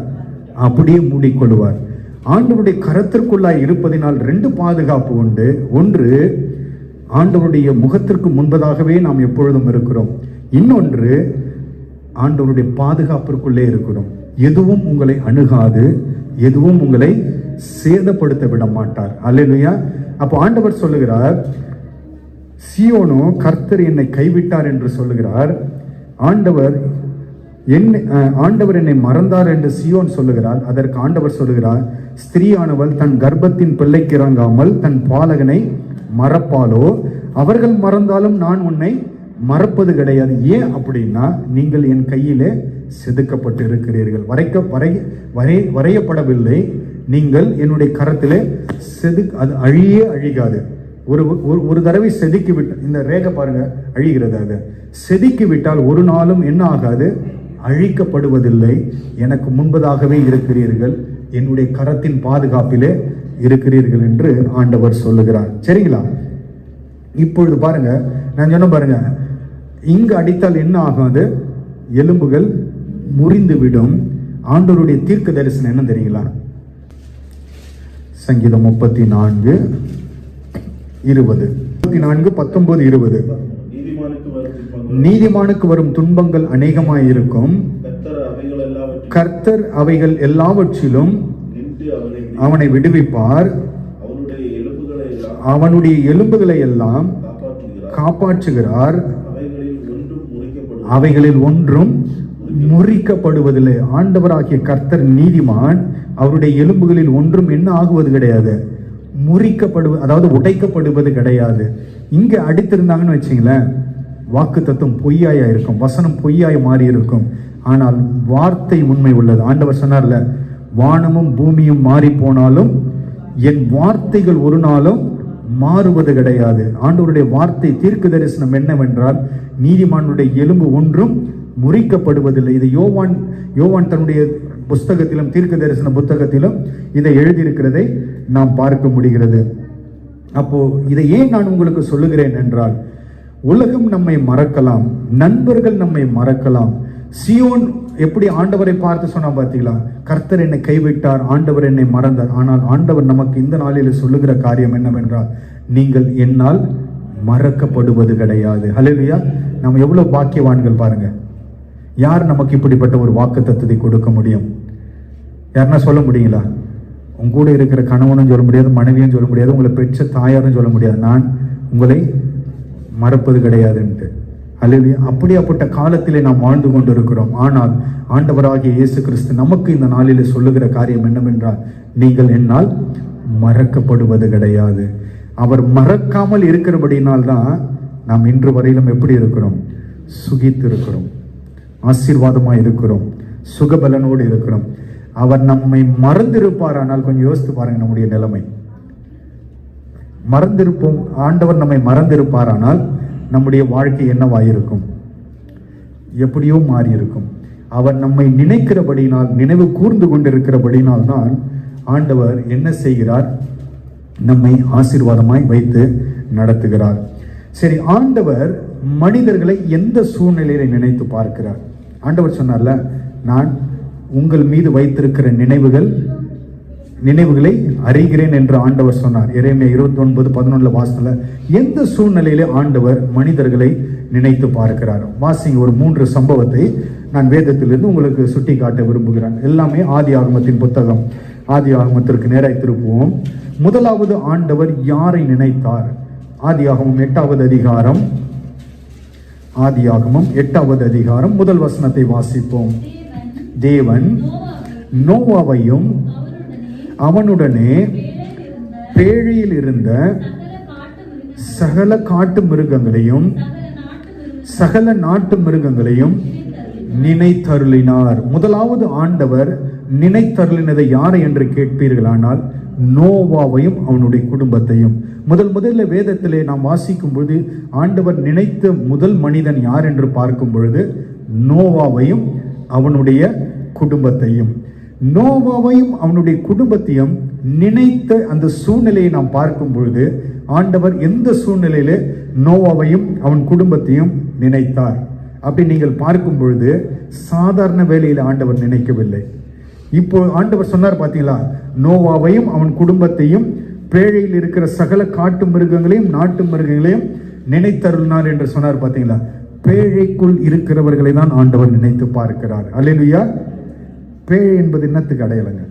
அப்படியே மூடிக்கொள்வார். ஆண்டவருடைய கரத்திற்குள்ளாய் இருப்பதினால் ரெண்டு பாதுகாப்பு உண்டு. ஒன்று, ஆண்டவருடைய முகத்திற்கு முன்பதாகவே நாம் எப்பொழுதும் இருக்கிறோம். இன்னொன்று, ஆண்டவருடைய பாதுகாப்பிற்குள்ளே இருக்கிறோம். எதுவும் உங்களை அணுகாது, எதுவும் உங்களை சேதப்படுத்த விட மாட்டார். அல்லேலூயா. அப்போ ஆண்டவர் சொல்லுகிறார், சீயோனோ கர்த்தர் என்னை கைவிட்டார் என்று சொல்லுகிறார். ஆண்டவர் என்னை மறந்தார் என்று சீயோன் சொல்லுகிறார். அதற்கு ஆண்டவர் சொல்லுகிறார், ஸ்திரீயானவள் தன் கர்ப்பத்தின் பிள்ளைக்கு இறங்காமல் தன் பாலகனை மறப்பாலோ? அவர்கள் மறந்தாலும் நான் உன்னை மறப்பது கிடையாது. ஏன் அப்படின்னா, நீங்கள் என் கையிலே செதுக்கப்பட்டு இருக்கிறீர்கள். வரையப்படவில்லை, நீங்கள் என்னுடைய கரத்திலே அது அழியாது. ஒரு தடவை செதுக்கி விட்டு, இந்த ரேகை பாருங்க, அழிகிறது. அது செதுக்கி விட்டால் ஒரு நாளும் என்ன ஆகாது? அழிக்கப்படுவதில்லை. எனக்கு முன்பதாகவே இருக்கிறீர்கள், என்னுடைய கரத்தின் பாதுகாப்பிலே இருக்கிறீர்கள் என்று ஆண்டவர் சொல்லுகிறார். சரிங்களா? இப்பொழுது பாருங்க, நான் சொன்ன பாருங்க, இங்கு அடித்தால் என்ன ஆகும்? அது எலும்புகள் முறிந்து விடும். ஆண்டவருடைய தீர்க்க தரிசனம் என்ன தெரியுங்களா? சங்கீதம் 34:20 நீதிமானுக்கு வரும் துன்பங்கள் அநேகமாயிருக்கும், கர்த்தர் அவைகள் எல்லாவற்றிலும் அவனை விடுவிப்பார், அவனுடைய எலும்புகளை எல்லாம் காப்பாற்றுகிறார், அவைகளில் ஒன்றும் முறிக்கப்படுவதில்லை. ஆண்டவராகிய கர்த்தர் நீதிமான், அவருடைய எலும்புகளில் ஒன்றும் என்ன ஆகுவது கிடையாது? அதாவது உடைக்கப்படுவது கிடையாது. இங்க அடித்திருந்தாங்கன்னு வச்சுங்களேன், வாக்கு தத்துவம் பொய்யாயா இருக்கும், வசனம் பொய்யாய் மாறி இருக்கும். ஆனால் வார்த்தை உண்மை உள்ளது. ஆண்டவர் சொன்னார்ல, வானமும் பூமியும் மாறி போனாலும் என் வார்த்தைகள் ஒரு நாளும் மாறுவது கிடையாது. ஆண்டவருடைய வார்த்தை தீர்க்க தரிசனம் என்னவென்றால், நீதிமானுடைய எலும்பு ஒன்றும் முறிக்கப்படுவதில்லை. இது யோவான் தன்னுடைய புஸ்தகத்திலும் தீர்க்க தரிசன புத்தகத்திலும் இதை எழுதியிருக்கிறதை நாம் பார்க்க முடிகிறது. அப்போ இதை ஏன் நான் உங்களுக்கு சொல்லுகிறேன் என்றால், உலகம் நம்மை மறக்கலாம், நண்பர்கள் நம்மை மறக்கலாம். சீயோன் எப்படி ஆண்டவரை பார்த்து சொன்னா பார்த்தீங்களா? கர்த்தர் என்னை கைவிட்டார், ஆண்டவர் என்னை மறந்தார். ஆனால் ஆண்டவர் நமக்கு இந்த நாளில் சொல்லுகிற காரியம் என்னவென்றால், நீங்கள் என்னால் மறக்கப்படுவது கிடையாது. ஹல்லேலூயா. நம்ம எவ்வளவு பாக்கியவான்கள் பாருங்க. யார் நமக்கு இப்படிப்பட்ட ஒரு வாக்குத்தத்தத்தை கொடுக்க முடியும்? யாருன்னா சொல்ல முடியுங்களா? உங்க கூட இருக்கிற கணவனும் சொல்ல முடியாது, மனைவியும் சொல்ல முடியாது, உங்களை பெற்ற தாயாரும் சொல்ல முடியாது, நான் உங்களை மறப்பது கிடையாதுன்ட்டு. அல்லேலூயா. அப்படியாப்பட்ட காலத்திலே நாம் வாழ்ந்து கொண்டு இருக்கிறோம். ஆனால் ஆண்டவராகிய இயேசு கிறிஸ்து நமக்கு இந்த நாளிலே சொல்லுகிற காரியம் என்னவென்றால், நீங்கள் என்னால் மறக்கப்படுவது கிடையாது. அவர் மறக்காமல் இருக்கிறபடினால் தான் நாம் இன்று வரையிலும் எப்படி இருக்கிறோம்? சுகித்து இருக்கிறோம், ஆசீர்வாதமாக இருக்கிறோம், சுகபலனோடு இருக்கிறோம். அவர் நம்மை மறந்திருப்பார். ஆனால் கொஞ்சம் யோசித்து பாருங்க நம்முடைய நிலைமை. மறந்திருப்போம், ஆண்டவர் நம்மை மறந்திருப்பார், ஆனால் நம்முடைய வாழ்க்கை என்னவாயிருக்கும்? எப்படியோ மாறி இருக்கும். அவர் நம்மை நினைக்கிறபடினால், நினைவு கூர்ந்து கொண்டிருக்கிறபடினால் தான் ஆண்டவர் என்ன செய்கிறார்? நம்மை ஆசீர்வாதமாய் வைத்து நடத்துகிறார். சரி, ஆண்டவர் மனிதர்களை எந்த சூழ்நிலையில நினைத்து பார்க்கிறார்? ஆண்டவர் சொன்னார்ல, நான் உங்கள் மீது வைத்திருக்கிற நினைவுகளை அறிகிறேன் என்று ஆண்டவர் சொன்னார். எரேமியா 29:11 வாசனல எந்த சூழ்நிலையிலே ஆண்டவர் மனிதர்களை நினைத்து பார்க்கிறார்? வாசிங்க, ஒரு 3 சம்பவத்தை நான் வேதத்திலிருந்து உங்களுக்கு சுட்டி காட்ட விரும்புகிறேன். எல்லாமே ஆதி ஆகமத்தின் புத்தகம். ஆதி ஆகமத்திற்கு நேராய் திருப்புவோம். முதலாவது ஆண்டவர் யாரை நினைத்தார்? ஆதி ஆகமம் 8வது அதிகாரம். ஆதி ஆகமம் 8வது அதிகாரம் முதல் வசனத்தை வாசிப்போம். தேவன் நோவாவையும் அவனுடனே பேழையில் இருந்த சகல காட்டு மிருகங்களையும் சகல நாட்டு மிருகங்களையும் நினைத்தருளினார். முதலாவது ஆண்டவர் நினைத்தருளினதை யாரை என்று கேட்பீர்களானால் நோவாவையும் அவனுடைய குடும்பத்தையும். முதல்ல வேதத்திலே நாம் வாசிக்கும் பொழுது ஆண்டவர் நினைத்த முதல் மனிதன் யார் என்று பார்க்கும் பொழுது நோவாவையும் அவனுடைய குடும்பத்தையும். நோவாவையும் அவனுடைய குடும்பத்தையும் நினைத்த அந்த சூழ்நிலையை நாம் பார்க்கும் பொழுது ஆண்டவர் எந்த சூழ்நிலையில நோவாவையும் அவன் குடும்பத்தையும் நினைத்தார் அப்படி நீங்கள் பார்க்கும் பொழுது சாதாரண வேலையில் ஆண்டவர் நினைக்கவில்லை. இப்போ ஆண்டவர் சொன்னார் பார்த்தீங்களா, நோவாவையும் அவன் குடும்பத்தையும் பேழையில் இருக்கிற சகல காட்டு மிருகங்களையும் நாட்டு மிருகங்களையும் நினைத்தருளினார் என்று சொன்னார் பார்த்தீங்களா. பேழைக்குள் இருக்கிறவர்களை தான் ஆண்டவர் நினைத்து பார்க்கிறார். அல்லேலூயா. பேழை என்பது என்னத்துக்கு அடையாளங்க?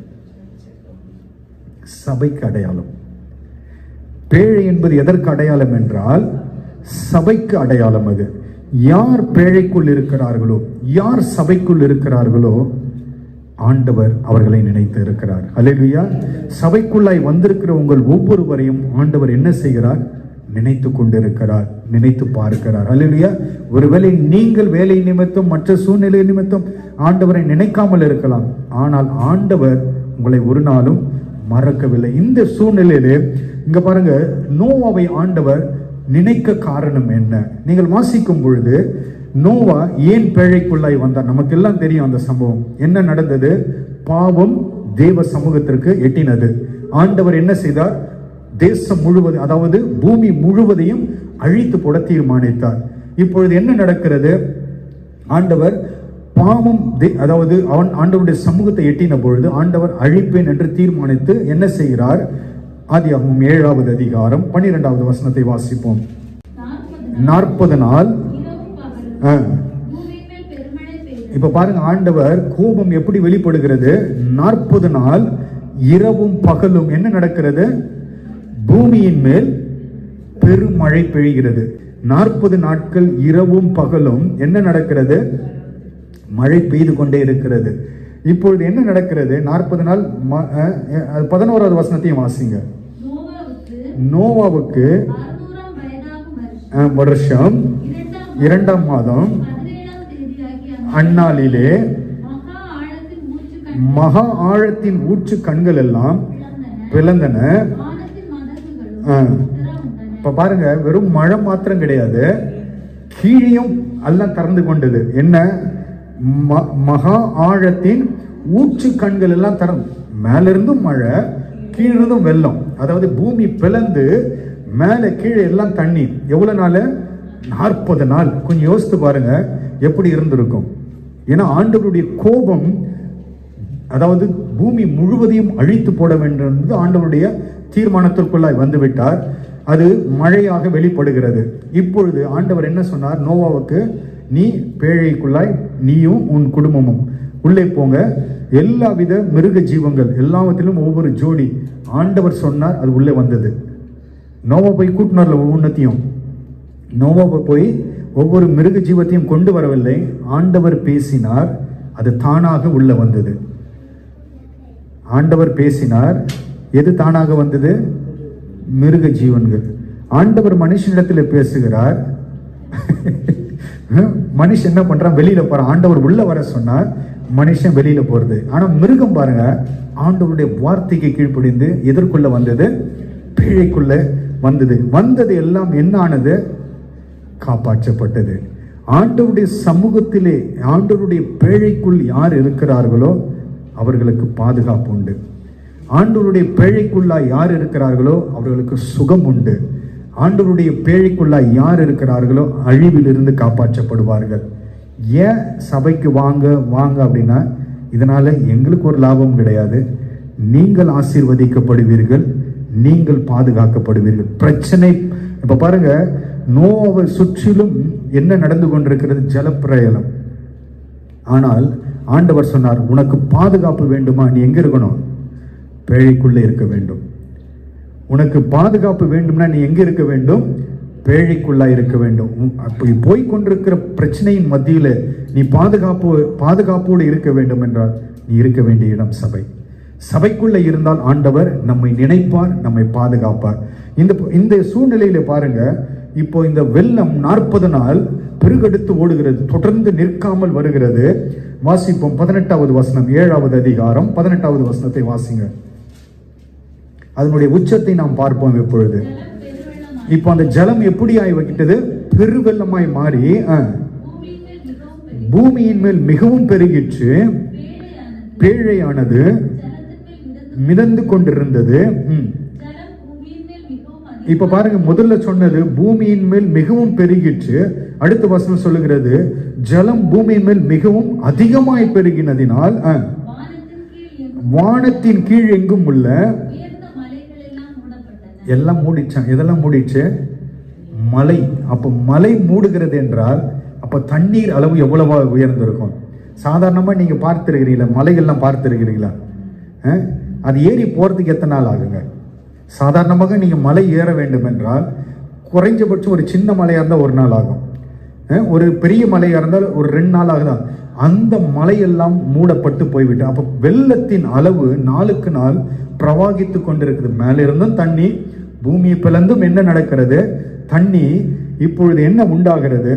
சபைக்கு அடையாளம். பேழை என்பது எதற்கு அடையாளம் என்றால் சபைக்கு அடையாளம். அது யார் பேழைக்குள் இருக்கிறார்களோ, யார் சபைக்குள் இருக்கிறார்களோ ஆண்டவர் அவர்களை நினைத்து இருக்கிறார். அல்லேலூயா. சபைக்குள்ளாய் வந்திருக்கிற உங்கள் ஒவ்வொருவரையும் ஆண்டவர் என்ன செய்கிறார்? நினைத்து கொண்டிருக்கிறார், நினைத்து பார்க்கிறார். அல்லேலூயா. ஒருவேளை நீங்கள் வேலை நிமித்தம் மற்ற சூழ்நிலை நிமித்தம் ஆண்டவரை நினைக்காமல் இருக்கலாம், ஆனால் ஆண்டவர் உங்களை ஒரு நாளும் மறக்கவில்லை. இந்த சூழ்நிலையிலே இங்க பாருங்க, நோவாவை ஆண்டவர் நினைக்க காரணம் என்ன? நீங்கள் வாசிக்கும் பொழுது நோவா ஏன் பேழைக்குள்ளாய் வந்தார்? நமக்கு எல்லாம் தெரியும் அந்த சம்பவம். என்ன நடந்தது? பாவம் தேவ சமூகத்திற்கு எட்டினது. ஆண்டவர் என்ன செய்தார்? தேசம் முழுவதும், அதாவது பூமி முழுவதையும் அழித்து போட தீர்மானித்தார். இப்பொழுது என்ன நடக்கிறது? ஆண்டவர் பாவம், அதாவது அவன் ஆண்டவருடைய சமூகத்தை எட்டின பொழுது ஆண்டவர் அழிப்பேன் என்று தீர்மானித்து என்ன செய்கிறார்? ஆதியாகமம் 7வது அதிகாரம் 12வது வசனத்தை வாசிப்போம். 40 நாள். இப்ப பாருங்க, ஆண்டவர் கோபம் எப்படி வெளிப்படுகிறது? 40 நாள் இரவும் பகலும் என்ன நடக்கிறது? பூமியின் மேல் பெருமழை பெய்கிறது. 40 நாட்கள் இரவும் பகலும் என்ன நடக்கிறது? மழை பெய்து கொண்டே இருக்கிறது. இப்பொழுது என்ன நடக்கிறது? 40 நாள். 11வது வசனத்தையும் வாசிங்க. நோவாவுக்கு வருஷம் 2ஆம் மாதம் அந்நாளிலே மகா ஆழத்தின் ஊற்று கண்கள் எல்லாம் பிளந்தன. இப்ப பாருங்க, வெறும் மழை மாத்திரம் கிடையாது, கீழையும் எல்லாம் திறந்து கொண்டது. என்ன? மகா ஆழத்தின் ஊற்று கண்கள் எல்லாம் திறந்து, மேலிருந்தும் மழை, கீழிருந்தும் வெள்ளம். அதாவது பூமி பிளந்து மேல கீழே எல்லாம் தண்ணி. எவ்வளவு நாள்? 40 நாள். கொஞ்சம் யோசித்து பாருங்க எப்படி இருந்திருக்கும். ஏன்னா ஆண்டவருடைய கோபம், அதாவது பூமி முழுவதையும் அழித்து போட வேண்டும் என்று ஆண்டவருடைய தீர்மானத்திற்குள்ளாய் வந்துவிட்டார். அது மழையாக வெளிப்படுகிறது. இப்பொழுது ஆண்டவர் என்ன சொன்னார்? நோவாவுக்கு, நீ பேழைக்குள்ளாய் நீயும் உன் குடும்பமும் உள்ளே போங்க. எல்லா வித மிருக ஜீவங்கள் எல்லாவற்றிலும் ஒவ்வொரு ஜோடி ஆண்டவர் சொன்னார், அது உள்ளே வந்தது. நோவா போய் கூட்டினார்ல ஒவ்வொன்றத்தையும். நோவா போய் ஒவ்வொரு மிருக ஜீவத்தையும் கொண்டு வரவில்லை, ஆண்டவர் பேசினார், அது தானாக உள்ள வந்தது. ஆண்டவர் பேசினார், எது தானாக வந்தது? மிருக ஜீவன்கள். ஆண்டவர் மனுஷனிடத்தில் பேசுகிறார், மனுஷன் என்ன பண்றான்? வெளியில போறான். ஆண்டவர் உள்ள வர சொன்னார், மனுஷன் வெளியில போறது. ஆனா மிருகம் பாருங்க, ஆண்டவருடைய வார்த்தைக்கு கீழ்ப்படிந்து எதற்குள்ள வந்தது? பேழைக்குள்ள வந்தது. வந்தது எல்லாம் என்ன ஆனது? காப்பாற்றப்பட்டது. ஆண்டவருடைய சமூகத்திலே, ஆண்டவருடைய பேழைக்குள் யார் இருக்கிறார்களோ அவர்களுக்கு பாதுகாப்பு உண்டு. ஆண்டவருடைய பேழைக்குள்ளாய் யார் இருக்கிறார்களோ அவர்களுக்கு சுகம் உண்டு. ஆண்டவருடைய பேழைக்குள்ளாய் யார் இருக்கிறார்களோ அழிவில் இருந்து காப்பாற்றப்படுவார்கள். ஏன் சபைக்கு வாங்க வாங்க அப்படின்னா, இதனால எங்களுக்கு ஒரு லாபம் கிடையாது. நீங்கள் ஆசீர்வதிக்கப்படுவீர்கள், நீங்கள் பாதுகாக்கப்படுவீர்கள். பிரச்சனை இப்ப பாருங்க, நோவை சுற்றிலும் என்ன நடந்து கொண்டிருக்கிறது? ஜலப்பிரளயம். ஆனால் ஆண்டவர் சொன்னார், உனக்கு பாதுகாப்பு வேண்டுமா, நீ எங்க இருக்கணும்? பேழைக்குள்ளே இருக்க வேண்டும். உனக்கு பாதுகாப்பு வேண்டும்னா நீ எங்க இருக்க வேண்டும்? பேழைக்குள்ளா இருக்க வேண்டும். அப்படி போய்கொண்டிருக்கிற பிரச்சனையின் மத்தியில நீ பாதுகாப்போடு இருக்க வேண்டும் என்றால் நீ இருக்க வேண்டிய இடம் சபை. சபைக்குள்ள இருந்தால் ஆண்டவர் நம்மை நினைப்பார், நம்மை பாதுகாப்பார். இந்த சூழ்நிலையில பாருங்க, இப்போ இந்த வெள்ளம் 40 நாள் பெருகெடுத்து ஓடுகிறது, தொடர்ந்து நிற்காமல் வருகிறது. வாசிப்போம் 18வது வசனம், 7வது அதிகாரம் 18வது வசனத்தை வாசிங்க. அதனுடைய உச்சத்தை நாம் பார்ப்போம். இப்பொழுது இப்போ அந்த ஜலம் எப்படி ஆகிவிட்டது? பெருவெள்ளமாய் மாறி பூமியின் மேல் மிகவும் பெருகிற்று. பேழையானது மிதந்து கொண்டிருந்தது. இப்ப பாருங்க, முதல்ல சொன்னது பூமியின் மேல் மிகவும் பெருகிற்று. அடுத்த வசனம் சொல்லுகிறது, ஜலம் பூமியின் மேல் மிகவும் அதிகமாய் பெருகினதினால் வானத்தின் கீழ் எங்கும் உள்ள எல்லாம் மூடிச்சான். இதெல்லாம் மூடிச்சு மலை. அப்ப மலை மூடுகிறது என்றால் அப்ப தண்ணீர் அளவு எவ்வளவா உயர்ந்திருக்கும்? சாதாரணமா நீங்க பார்த்திருக்கிறீங்களா? மலைகள்லாம் பார்த்திருக்கிறீங்களா? அது ஏறி போறதுக்கு எத்தனை நாள் ஆகுங்க? சாதாரணமாக நீங்க மலை ஏற வேண்டும் என்றால் குறைஞ்சபட்சம் ஒரு சின்ன மலையா இருந்தால் ஒரு நாள் ஆகும். ஒரு பெரிய மலையா இருந்தால் ஒரு 2 நாள் ஆகுதான். அந்த மலையெல்லாம் மூடப்பட்டு போய்விட்டு, அப்ப வெள்ளத்தின் அளவு நாளுக்கு நாள் பிரவாகித்து கொண்டிருக்குது. மேல இருந்தும் தண்ணி, பூமியை பிளந்தும் என்ன நடக்கிறது? தண்ணி. இப்பொழுது என்ன உண்டாகிறது?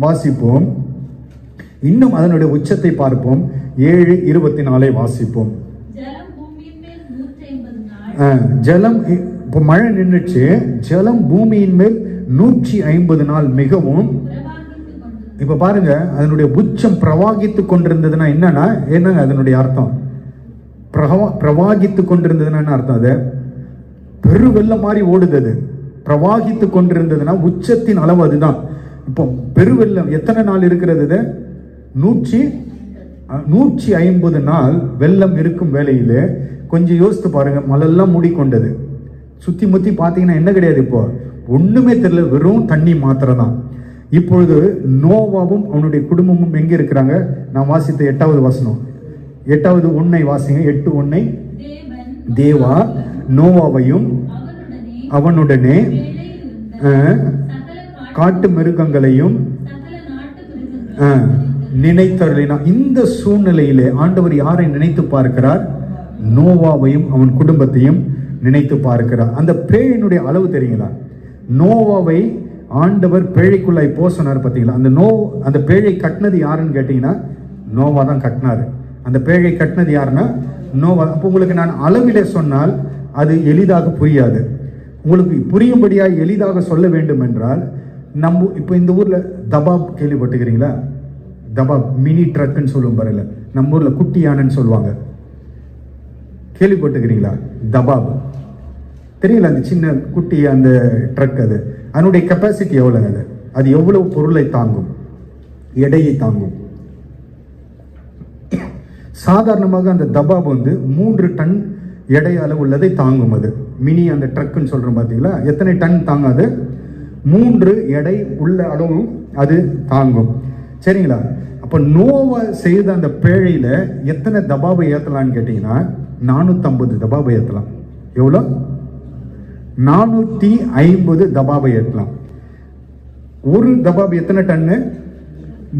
வாசிப்போம். இன்னும் அதனுடைய உச்சத்தை பார்ப்போம். 7:24 வாசிப்போம். ஜலம் இப்போ மழை நின்றுச்சு. ஜலம் பூமியின் மேல் 150 நாள் மிகவும். இப்ப பாருங்க, அதனுடைய உச்சம் பிரவாகித்து கொண்டிருந்ததுன்னா என்னங்க அதனுடைய அர்த்தம்? பிரவாகித்து கொண்டிருந்ததுன்னா என்ன அர்த்தம்? அது பெருவெள்ளம் மாதிரி ஓடுது. பிரவாகித்து கொண்டிருந்ததுன்னா உச்சத்தின் அளவு அதுதான். இப்போ பெருவெள்ளம் எத்தனை நாள் இருக்கிறது? 150 நாள் வெள்ளம் இருக்கும் வேளையில கொஞ்சம் யோசித்து பாருங்க. மலையெல்லாம் மூடிக்கொண்டது. சுத்தி முத்தி பார்த்தீங்கன்னா என்ன கிடையாது, இப்போ ஒண்ணுமே தெரியல, வெறும் தண்ணி மாத்திரம் தான். இப்பொழுது நோவாவும் அவனுடைய குடும்பமும் எங்க இருக்கிறாங்க? நான் வாசித்த 8வது வசனம், 8வது 1 வாசிங்க. 8:1. தேவா நோவாவையும் அவனுடனே காட்டு மிருகங்களையும் நினைத்தருளினார். இந்த சூழ்நிலையிலே ஆண்டவர் யாரை நினைத்து பார்க்கிறார்? நோவாவையும் அவன் குடும்பத்தையும் நினைத்து பார்க்கிறார். அந்த பேழையினுடைய அளவு தெரியுங்களா? நோவாவை ஆண்டவர் பேழைக்குள்ளாய் போ சொன்னார் பார்த்தீங்களா? அந்த பேழை கட்டினது யாருன்னு கேட்டீங்கன்னா நோவா தான் கட்டினாரு. அந்த பேழை கட்டினது யாருன்னா நோவா. அப்போ உங்களுக்கு நான் அளவிலே சொன்னால் அது எளிதாக புரியாது. உங்களுக்கு புரியும்படியாக எளிதாக சொல்ல வேண்டும் என்றால், நம்ம இப்போ இந்த ஊர்ல தபாப் கேள்விப்பட்டுக்கிறீங்களா? தபாப் மினி ட்ரக்குன்னு சொல்லுவோம் பாருங்க. நம்ம ஊர்ல குட்டி யானைன்னு சொல்லுவாங்க, கேள்விப்பட்டுக்கிறீங்களா? தபாப் தெரியல, அந்த சின்ன குட்டி அந்த ட்ரக். அதனுடைய கெப்பாசிட்டி எவ்வளவு? அது எவ்வளவு பொருளை தாங்கும், எடையை தாங்கும்? சாதாரணமாக அந்த தபாப் 3 டன் எடை அளவு உள்ளதை தாங்கும். அது மினி அந்த ட்ரக்குன்னு சொல்றோம் பார்த்தீங்களா? எத்தனை டன் தாங்காது? 3 எடை உள்ள அளவு அது தாங்கும். சரிங்களா? அப்ப நோவா செய்த அந்த பேழையில எத்தனை தபாபை ஏத்தலாம்னு கேட்டீங்கன்னா 450 தபாபை ஏத்தலாம். எவ்வளோ? 450 தபாபை ஏற்றலாம். ஒரு தபாப் எத்தனை டன்னு?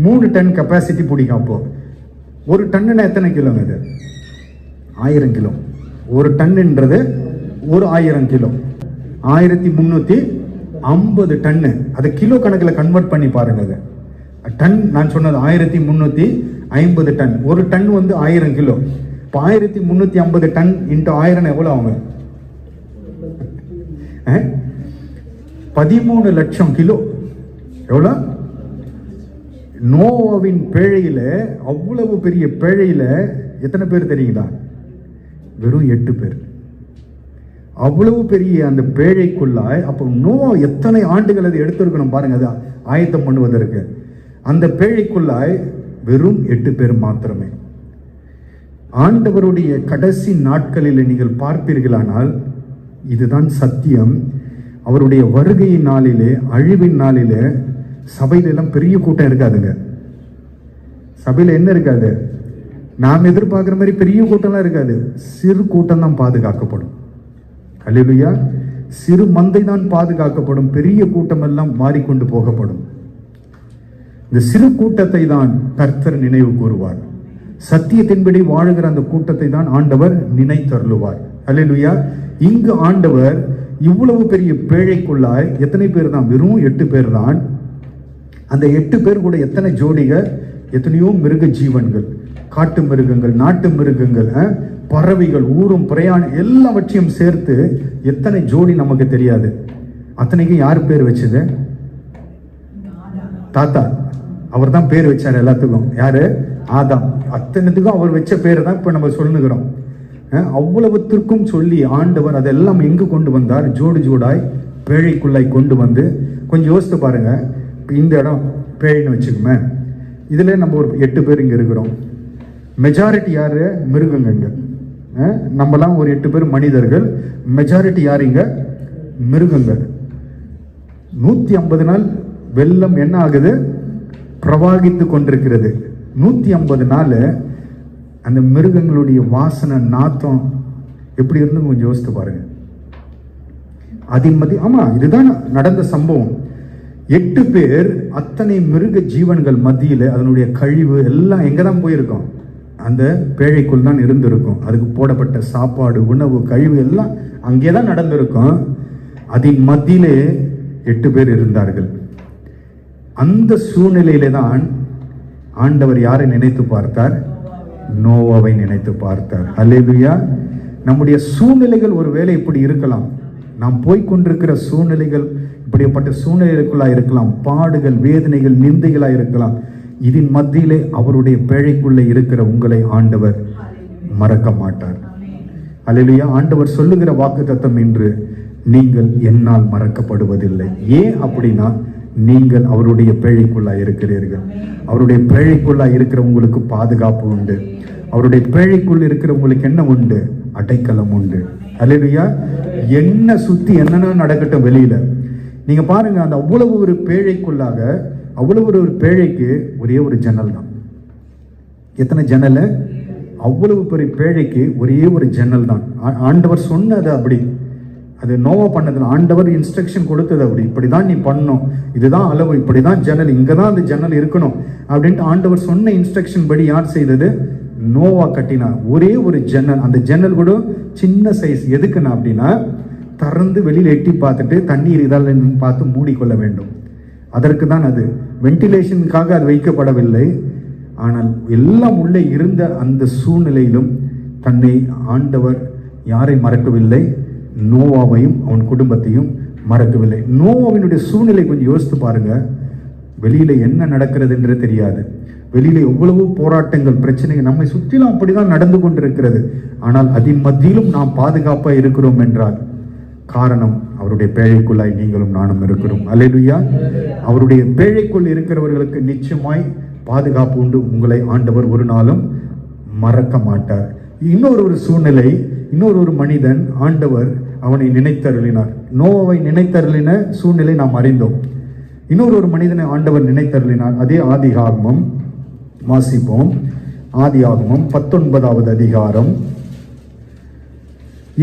3 டன் கெப்பாசிட்டி பிடிக்கும். அப்போ ஒரு டன்னுனா எத்தனை கிலோங்க? அது 1000 கிலோ. ஒரு டன்னுன்றது ஒரு 1000 கிலோ. 1350 டன்னு. அது கிலோ கணக்கில் கன்வெர்ட் பண்ணி பாருங்க. அது டன் நான் சொன்னது 1350 டன். ஒரு டன் 1000 கிலோ. இப்போ 1350 டன் இன்ட்டு 1000 எவ்வளோ ஆகும்? 13 லட்சம் கிலோ. எவ்வளோ? நோவாவின் பேழையில, அவ்வளவு பெரிய பேழையில எத்தனை பேர் தெரியுங்களா? வெறும் 8 பேர். அவ்வளவு பெரிய அந்த பேழைக்குள்ளாய் அப்போ நோவா எத்தனை ஆண்டுகள் அதை எடுத்திருக்கணும் பாருங்க, அது ஆயத்தம் பண்ணுவதற்கு. அந்த பேழைக்குள்ளாய் வெறும் 8 பேர் மாத்திரமே. ஆண்டவருடைய கடைசி நாட்களில் நீங்கள் பார்ப்பீர்களானால் இதுதான் சத்தியம். அவருடைய வருகையின் நாளிலே, அழிவின் நாளிலே சபையில எல்லாம் பெரிய கூட்டம் இருக்காதுங்க. சபையில் என்ன இருக்காது? நாம் எதிர்பார்க்குற மாதிரி பெரிய கூட்டம்லாம் இருக்காது. சிறு கூட்டம் தான் பாதுகாக்கப்படும். அல்லேலூயா. சிறு மந்தை தான் பாதுகாக்கப்படும். பெரிய கூட்டம் எல்லாம் மாறிக்கொண்டு போகப்படும். இந்த சிறு கூட்டத்தை தான் கர்த்தர் நினைவு கூறுவார். சத்தியத்தின்படி வாழுகிற அந்த கூட்டத்தை தான் ஆண்டவர் நினைத்தருளுவார். அல்லேலூயா. இங்கு ஆண்டவர் இவ்வளவு பெரிய பேழைக்குள்ளாய் எத்தனை பேர் தான்? வெறும் 8 பேர் தான். அந்த 8 பேர் கூட எத்தனை ஜோடிகள்? எத்தனையோ மிருக ஜீவன்கள், காட்டு மிருகங்கள், நாட்டு மிருகங்கள், பறவைகள், ஊரும் பிரயாணம் எல்லாவற்றையும் சேர்த்து எத்தனை ஜோடி நமக்கு தெரியாது. அத்தனைக்கும் யார் பேர் வச்சது? தாத்தா. அவர் தான் பேர் வச்சார் எல்லாத்துக்கும். யாரு? ஆதாம். அத்தனைத்துக்கும் அவர் வச்ச பேரை தான் இப்ப நம்ம சொல்லுகிறோம். அவ்வளவுத்திற்கும் சொல்லி ஆண்டவர் அதெல்லாம் எங்கு கொண்டு வந்தார்? ஜோடு ஜோடாய் பேழைக்குள்ளாய் கொண்டு வந்து. கொஞ்சம் யோசித்து பாருங்க. இந்த இடம் பேழைன்னு வச்சுக்கோமே. இதுல நம்ம ஒரு 8 பேர் இங்க இருக்கிறோம். மெஜாரிட்டி யாரு? மிருகங்க. இங்க நம்மலாம் ஒரு 8 பேர் மனிதர்கள். மெஜாரிட்டி யார்? இங்க மிருகங்கள். 150 நாள் வெள்ளம் என்ன ஆகுது? பிரவாகித்து கொண்டிருக்கிறது. 150 நாள் அந்த மிருகங்களுடைய வாசனை, நாத்தம் எப்படி இருந்து கொஞ்சம் யோசித்து பாருங்க. ஆமா, இதுதான் நடந்த சம்பவம். 8 பேர் அத்தனை மிருக ஜீவன்கள் மத்தியில அதனுடைய கழிவு எல்லாம் எங்கதான் போயிருக்கோம்? அந்த பேழைக்குள் தான் இருந்திருக்கும். அதுக்கு போடப்பட்ட சாப்பாடு, உணவு, கழிவு எல்லாம் அங்கேதான் நடந்திருக்கும். அதன் மத்தியிலே 8 பேர் இருந்தார்கள். அந்த சூழ்நிலையிலே தான் ஆண்டவர் யாரை நினைத்து பார்த்தார்? நோவாவை நினைத்து பார்த்தார். அல்லேலூயா. நம்முடைய சூழ்நிலைகள் ஒருவேளை இப்படி இருக்கலாம். நாம் போய்கொண்டிருக்கிற சூழ்நிலைகள் இப்படிப்பட்ட சூழ்நிலைகளுக்குள்ளா இருக்கலாம். பாடுகள், வேதனைகள், நிந்தைகளா இருக்கலாம். இதன் மத்தியிலே அவருடைய பேழைக்குள்ளே இருக்கிற உங்களை ஆண்டவர் மறக்க மாட்டார். அல்லேலூயா. ஆண்டவர் சொல்லுகிற வாக்குத்தத்தம் இன்று, நீங்கள் என்னால் மறக்கப்படுவதில்லை. ஏன் அப்படின்னா, நீங்கள் அவருடைய பேழைக்குள்ளா இருக்கிறீர்கள். அவருடைய பேழைக்குள்ளா இருக்கிற உங்களுக்கு பாதுகாப்பு உண்டு. அவருடைய பேழைக்குள் இருக்கிற உங்களுக்கு என்ன உண்டு? அடைக்கலம் உண்டு. அல்லேலூயா. என்ன சுத்தி என்னென்ன நடக்கட்டும் வெளியில, நீங்க பாருங்க, அந்த அவ்வளவு ஒரு பேழைக்குள்ளாக, அவ்வளவு ஒரு பேழைக்கு ஒரே ஒரு ஜன்னல் தான். எத்தனை ஜன்னல்? அவ்வளவு பெரிய பேழைக்கு ஒரே ஒரு ஜன்னல் தான். ஆண்டவர் சொன்னது அப்படி. அது நோவா பண்ணதுல ஆண்டவர் இன்ஸ்ட்ரக்ஷன் கொடுத்தது அப்படி. இப்படிதான் நீ பண்ணணும், இதுதான் அளவு, இப்படிதான் ஜன்னல், இங்கதான் அந்த ஜன்னல் இருக்கணும் அப்படின்ட்டு ஆண்டவர் சொன்ன இன்ஸ்ட்ரக்ஷன் படி யார் செய்தது? நோவா கட்டினார். ஒரே ஒரு ஜன்னல். அந்த ஜன்னல் கூட சின்ன சைஸ். எதுக்குன்னா அப்படின்னா, திறந்து வெளியில எட்டி பார்த்துட்டு தண்ணீர் இதால் பார்த்து மூடிக்கொள்ள வேண்டும். அதற்கு தான் அது. வென்டிலேஷனுக்காக அது வைக்கப்படவில்லை. ஆனால் எல்லாம் உள்ளே இருந்த அந்த சூழ்நிலையிலும் தன்னை ஆண்டவர் யாரை மறக்கவில்லை? நோவாவையும் அவன் குடும்பத்தையும் மறக்கவில்லை. நோவாவினுடைய சூழ்நிலை கொஞ்சம் யோசித்து பாருங்க. வெளியில என்ன நடக்கிறது என்று தெரியாது. வெளியில எவ்வளவு போராட்டங்கள், பிரச்சனைகள் நம்மை சுற்றிலும் அப்படிதான் நடந்து கொண்டிருக்கிறது. ஆனால் அதன் மத்தியிலும் நாம் பாதுகாப்பா இருக்கிறோம் என்றால் காரணம் அவருடைய பேழைக்குள்ளாய் நீங்களும் நானும் இருக்கிறோம். அல்லேலூயா. அவருடைய பேழைக்குள் இருக்கிறவர்களுக்கு நிச்சயமாய் பாதுகாப்பு உண்டு. உங்களை ஆண்டவர் ஒரு நாளும் மறக்க மாட்டார். இன்னொரு சூழ்நிலை, இன்னொரு மனிதன் ஆண்டவர் அவனை நினைத்தருளினார். நோவாவை நினைத்தருளின சூழ்நிலை நாம் அறிந்தோம். இன்னொரு மனிதனை ஆண்டவர் நினைத்தருளினார். அதே ஆதியாகமம் வாசிப்போம். ஆதியாகமம் 19வது அதிகாரம்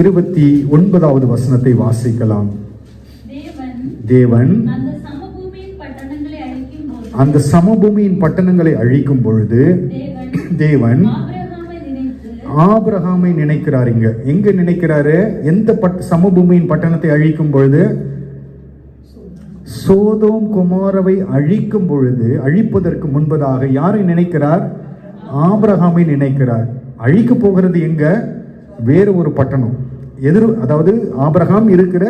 29வது வசனத்தை வாசிக்கலாம். தேவன் அந்த சமபூமியின் பட்டணங்களை அழிக்கும் பொழுது தேவன் ஆபிரகாமை நினைக்கிறார். எங்க நினைக்கிறாரு? எந்த சமபூமியின் பட்டணத்தை அழிக்கும் பொழுது? சோதோம் குமாரவை அழிக்கும் பொழுது, அழிப்பதற்கு முன்பதாக யாரை நினைக்கிறார்? ஆபிரகாமை நினைக்கிறார். அழிக்க போகிறது எங்க? வேறு ஒரு பட்டணம். அதாவது ஆபிரகாம் இருக்கிற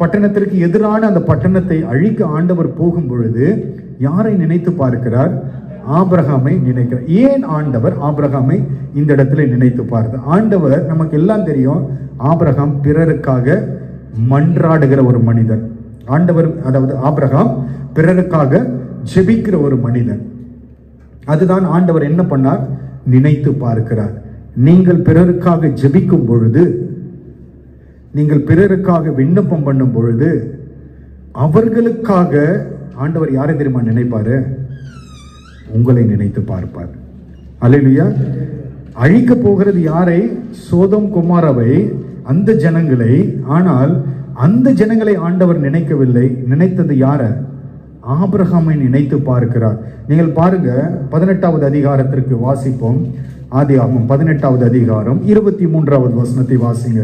பட்டணத்திற்கு எதிரான அந்த பட்டணத்தை அழிக்க ஆண்டவர் போகும் பொழுது யாரை நினைத்து பார்க்கிறார்? ஆபிரகாமை நினைக்கிறார். ஏன் ஆண்டவர் ஆபிரகாமை இந்த இடத்துல நினைத்து பார்த்தார்? ஆண்டவர் நமக்கு எல்லாம் தெரியும். ஆபிரகாம் பிறருக்காக மன்றாடுகிற ஒரு மனிதன். ஆண்டவர், அதாவது ஆபிரகாம் பிறருக்காக ஜெபிக்கிற ஒரு மனிதன். அதுதான் ஆண்டவர் என்ன பண்ணார்? நினைத்து பார்க்கிறார். நீங்கள் பிறருக்காக ஜெபிக்கும் பொழுது, நீங்கள் பிறருக்காக விண்ணப்பம் பண்ணும் பொழுது, அவர்களுக்காக ஆண்டவர் யாரை தெரியுமா நினைப்பாரு? உங்களை நினைத்து பார்ப்பார். அல்லேலூயா. அழிக்க போகிறது யாரை? சோதோம் கொமோராவை, அந்த ஜனங்களை. ஆனால் அந்த ஜனங்களை ஆண்டவர் நினைக்கவில்லை. நினைத்தது யார? ஆபிரகாமை நினைத்து பார்க்கிறார். நீங்கள் பாருங்க, 18வது அதிகாரத்திற்கு வாசிப்போம். ஆதியாகமம் 18வது அதிகாரம் 23வது வசனத்தை வாசிங்க.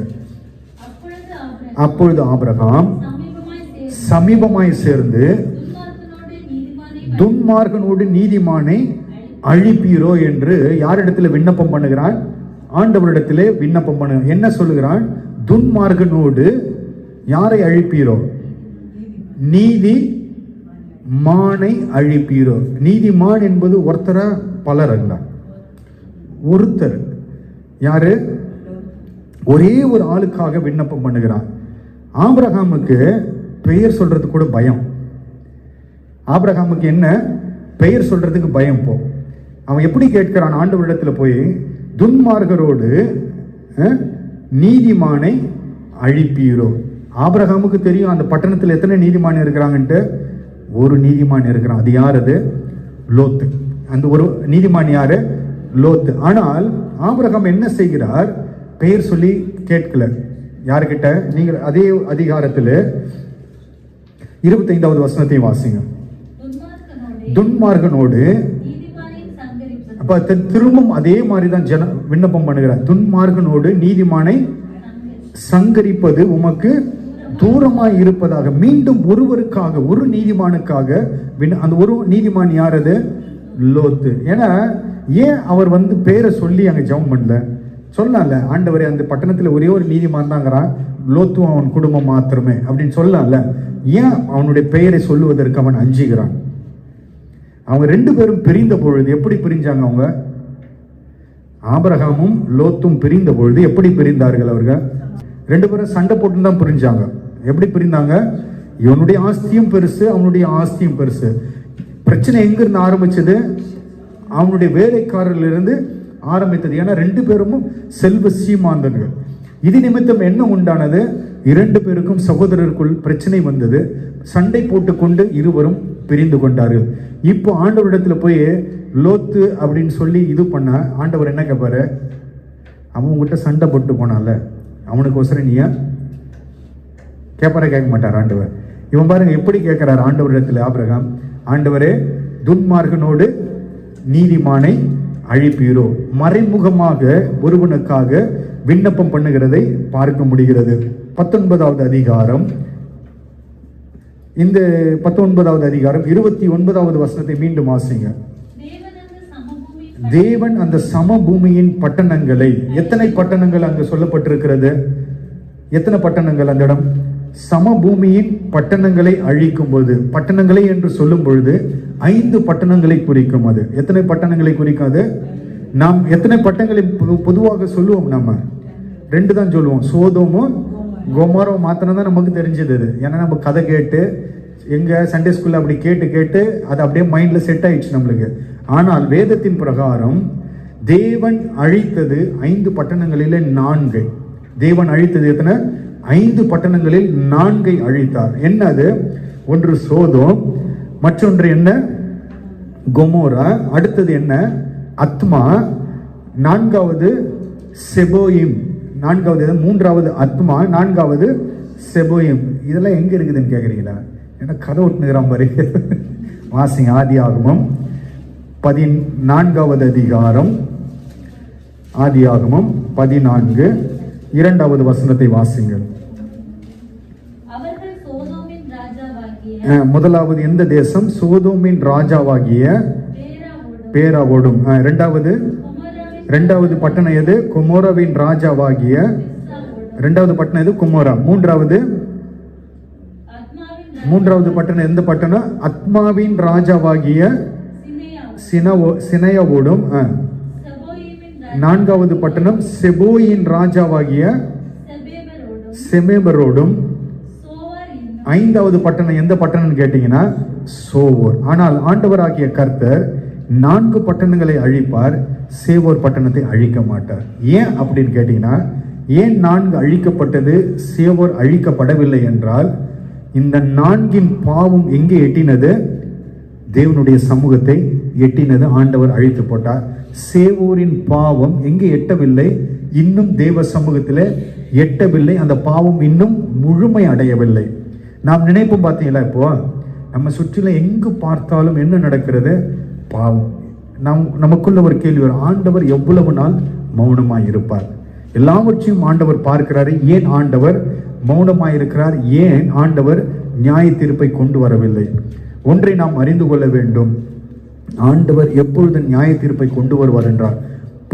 அப்பொழுது ஆபிரகாம் சமீபமாய் சேர்ந்து துன்மார்கனோடு நீதிமானை அழிப்பீரோ என்று யாரிடத்தில் விண்ணப்பம் பண்ணுகிறான்? ஆண்டவரிடத்திலே விண்ணப்பம் பண்ண. என்ன சொல்லுகிறான்? துன்மார்கனோடு யாரை அழிப்பீரோ? நீதி மானை அழிப்பீரோ. நீதிமான் என்பது ஒருத்தர பலர் அல்ல, ஒருத்தர். யாரு? ஒரே ஒரு ஆளுக்காக விண்ணப்பம் பண்ணுகிறான். ஆபிரகாமுக்கு பெயர் சொல்றது கூட பயம். ஆபிரகாமுக்கு என்ன பெயர் சொல்றதுக்கு பயம். போ அவன் எப்படி கேட்கிறான் ஆண்டவரிடத்துல போய், துன்மார்கரோடு நீதிமானை அழிப்பீரோ. ஆபிரகாமுக்கு தெரியும் அந்த பட்டணத்தில் எத்தனை நீதிமான் இருக்கிறாங்கன்ட்டு. ஒரு நீதிமான் இருக்கிறான். அது யார்? அது லோத்து. அந்த ஒரு நீதிமான் யாரு? லோத்து. ஆனால் ஆபிரகாம் என்ன செய்கிறார்? பெயர் சொல்லி கேட்கல. யாருக்கிட்ட? நீங்கள் அதே அதிகாரத்தில் 25வது வசனத்தை வாசிங்க. துன்மார்கனோடு. அப்ப திரும்பவும் அதே மாதிரிதான் விண்ணப்பம் பண்ணுகிறார். துன்மார்கனோடு நீதிமானை சங்கரிப்பது உமக்கு தூரமாய் இருப்பதாக. மீண்டும் ஒருவருக்காக, ஒரு நீதிமானுக்காக. அந்த ஒரு நீதிமான் யார்? அது லோத்து. ஏன்னா ஏன் அவர் பேரை சொல்லி அங்க ஜெபம் பண்ணல? சொல்லல, ஆண்டவரே அந்த பட்டணத்துல ஒரே ஒரு நீதிமான் தாங்கிறான், லோத்தும் அவன் குடும்பம் மாத்திரமே அப்படின்னு சொல்லல. ஏன் அவனுடைய பெயரை சொல்லுவதற்கு அவன் அஞ்சுகிறான்? அவங்க ரெண்டு பேரும் பிரிந்த பொழுது எப்படி பிரிஞ்சாங்க? அவங்க ஆபிரகாமும் லோத்தும் பிரிந்த பொழுது எப்படி பிரிந்தார்கள்? அவர்கள் ரெண்டு பேரும் சண்டை போட்டு தான் பிரிஞ்சாங்க. எப்படி பிரிந்தாங்க? இவனுடைய ஆஸ்தியும் பெருசு, அவனுடைய ஆஸ்தியும் பெருசு. பிரச்சனை எங்கிருந்து ஆரம்பிச்சது? அவனுடைய வேலைக்காரர்களிருந்து ஆரம்பித்தது. ஏன்னா ரெண்டு பேரும் செல்வ சீமாந்தர்கள். இது நிமித்தம் என்ன உண்டானது? இரண்டு பேருக்கும் சகோதரருக்குள் பிரச்சனை வந்தது. சண்டை போட்டுக்கொண்டு இருவரும் பிரிந்து கொண்டார்கள். இப்போ ஆண்டவரிடத்துல போய் லோத்து அப்படின்னு சொல்லி இது பண்ண, ஆண்டவர் என்ன கேட்பாரு? அவன் உங்ககிட்ட சண்டை போட்டு போனால, அவனுக்கு ஒசரம் நீயா கேட்பார? கேட்க மாட்டார் ஆண்டவர். இவன் பாருங்க எப்படி கேட்கிறார் ஆண்டவரிடத்துல ஆபிரகாம். ஆண்டவரே, துன்மார்கனோடு நீதிமானை அழிப்பீரோ. மறைமுகமாக ஒருவனுக்காக விண்ணப்பம் பண்ணுகிறதை பார்க்க முடிகிறது. 19வது அதிகாரம், இந்த 19வது அதிகாரம் 29வது வசனத்தை மீண்டும் வாசிங்க. தேவன் அந்த சமபூமியின் பட்டணங்களை, எத்தனை பட்டணங்கள் அங்கு சொல்லப்பட்டிருக்கிறது? எத்தனை பட்டணங்கள் அந்த இடம்? சமபூமியின் பட்டணங்களை அழிக்கும் போது, பட்டணங்களை என்று சொல்லும் பொழுது 5 பட்டணங்களை குறிக்கும். அது எத்தனை பட்டணங்களை குறிக்கும்? அது நாம் எத்தனை பட்டணங்களை பொதுவாக சொல்லுவோம்? நம்ம 2 தான் சொல்லுவோம். சோதோமும் கொமோராவும் மாத்திரம் தான் நமக்கு தெரிஞ்சது. அது ஏன்னா நம்ம கதை கேட்டு எங்க சண்டே ஸ்கூல்ல அப்படி கேட்டு கேட்டு அது அப்படியே மைண்ட்ல செட் ஆயிடுச்சு நம்மளுக்கு. ஆனால் வேதத்தின் பிரகாரம் தேவன் அழித்தது 5 பட்டணங்களிலே 4. தேவன் அழித்தது எத்தனை? 5 பட்டணங்களில் 4 அழித்தார். என்ன அது? ஒன்று சோதோம், மற்றொன்று என்ன? கொமோரா. அடுத்தது என்ன? அத்மா. 4வது செபோயிம். 3வது அத்மா, 4வது செபோயிம். இதெல்லாம் எங்க இருக்குதுன்னு கேக்குறீங்களா? என்ன கதை ஒட்டுனுகிறான் பாரு. வாசிங்க. ஆதியாகமம் 14வது அதிகாரம், ஆதியாகமம் 14 2வது வசனத்தை வாசிங்கள். முதலாவது எந்த தேசம்? சோதோமின் ராஜாவாகிய பேராவோடும். இரண்டாவது பட்டணம் எது? கொமோராவின் ராஜாவாகிய. இரண்டாவது பட்டணம் எது? கொமோரா. மூன்றாவது பட்டணம் எந்த பட்டணம்? அத்மாவின் ராஜாவாகிய சினையாவோடும். 4வது பட்டணம் செபோயின் ராஜாவாகிய செமேபரோடும். 5வது பட்டணம் எந்த பட்டணம் கேட்டீங்கன்னா சோவோர். ஆனால் ஆண்டவராகிய கர்த்தர் 4 பட்டணங்களை அழிப்பார், சேவோர் பட்டணத்தை அழிக்க மாட்டார். ஏன் அப்படின்னு கேட்டீங்கன்னா, ஏன் 4 அழிக்கப்பட்டது, சேவோர் அழிக்கப்படவில்லை என்றால், இந்த 4 பாவம் எங்கே எட்டினது? தேவனுடைய சமூகத்தை எட்டினது. ஆண்டவர் அழித்து போட்டார். சேவோரின் பாவம் எங்கே எட்டவில்லை, இன்னும் தேவ சமூகத்தில் எட்டவில்லை. அந்த பாவம் இன்னும் முழுமை அடையவில்லை. நாம் நினைப்போம் பார்த்தீங்களா, இப்போ நம்ம சுற்றிலும் எங்கு பார்த்தாலும் என்ன நடக்கிறது, பாவம். நமக்குள்ள ஒரு கேள்வி வரும், ஆண்டவர் எவ்வளவு நாள் மௌனமாய் இருப்பார்? எல்லாவற்றையும் ஆண்டவர் பார்க்கிறாரு, ஏன் ஆண்டவர் மௌனமாய் இருக்கிறார்? ஏன் ஆண்டவர் நியாய தீர்ப்பை கொண்டு வரவில்லை? ஒன்றை நாம் அறிந்து கொள்ள வேண்டும், ஆண்டவர் எப்பொழுது நியாய தீர்ப்பை கொண்டு வருவார் என்றால்,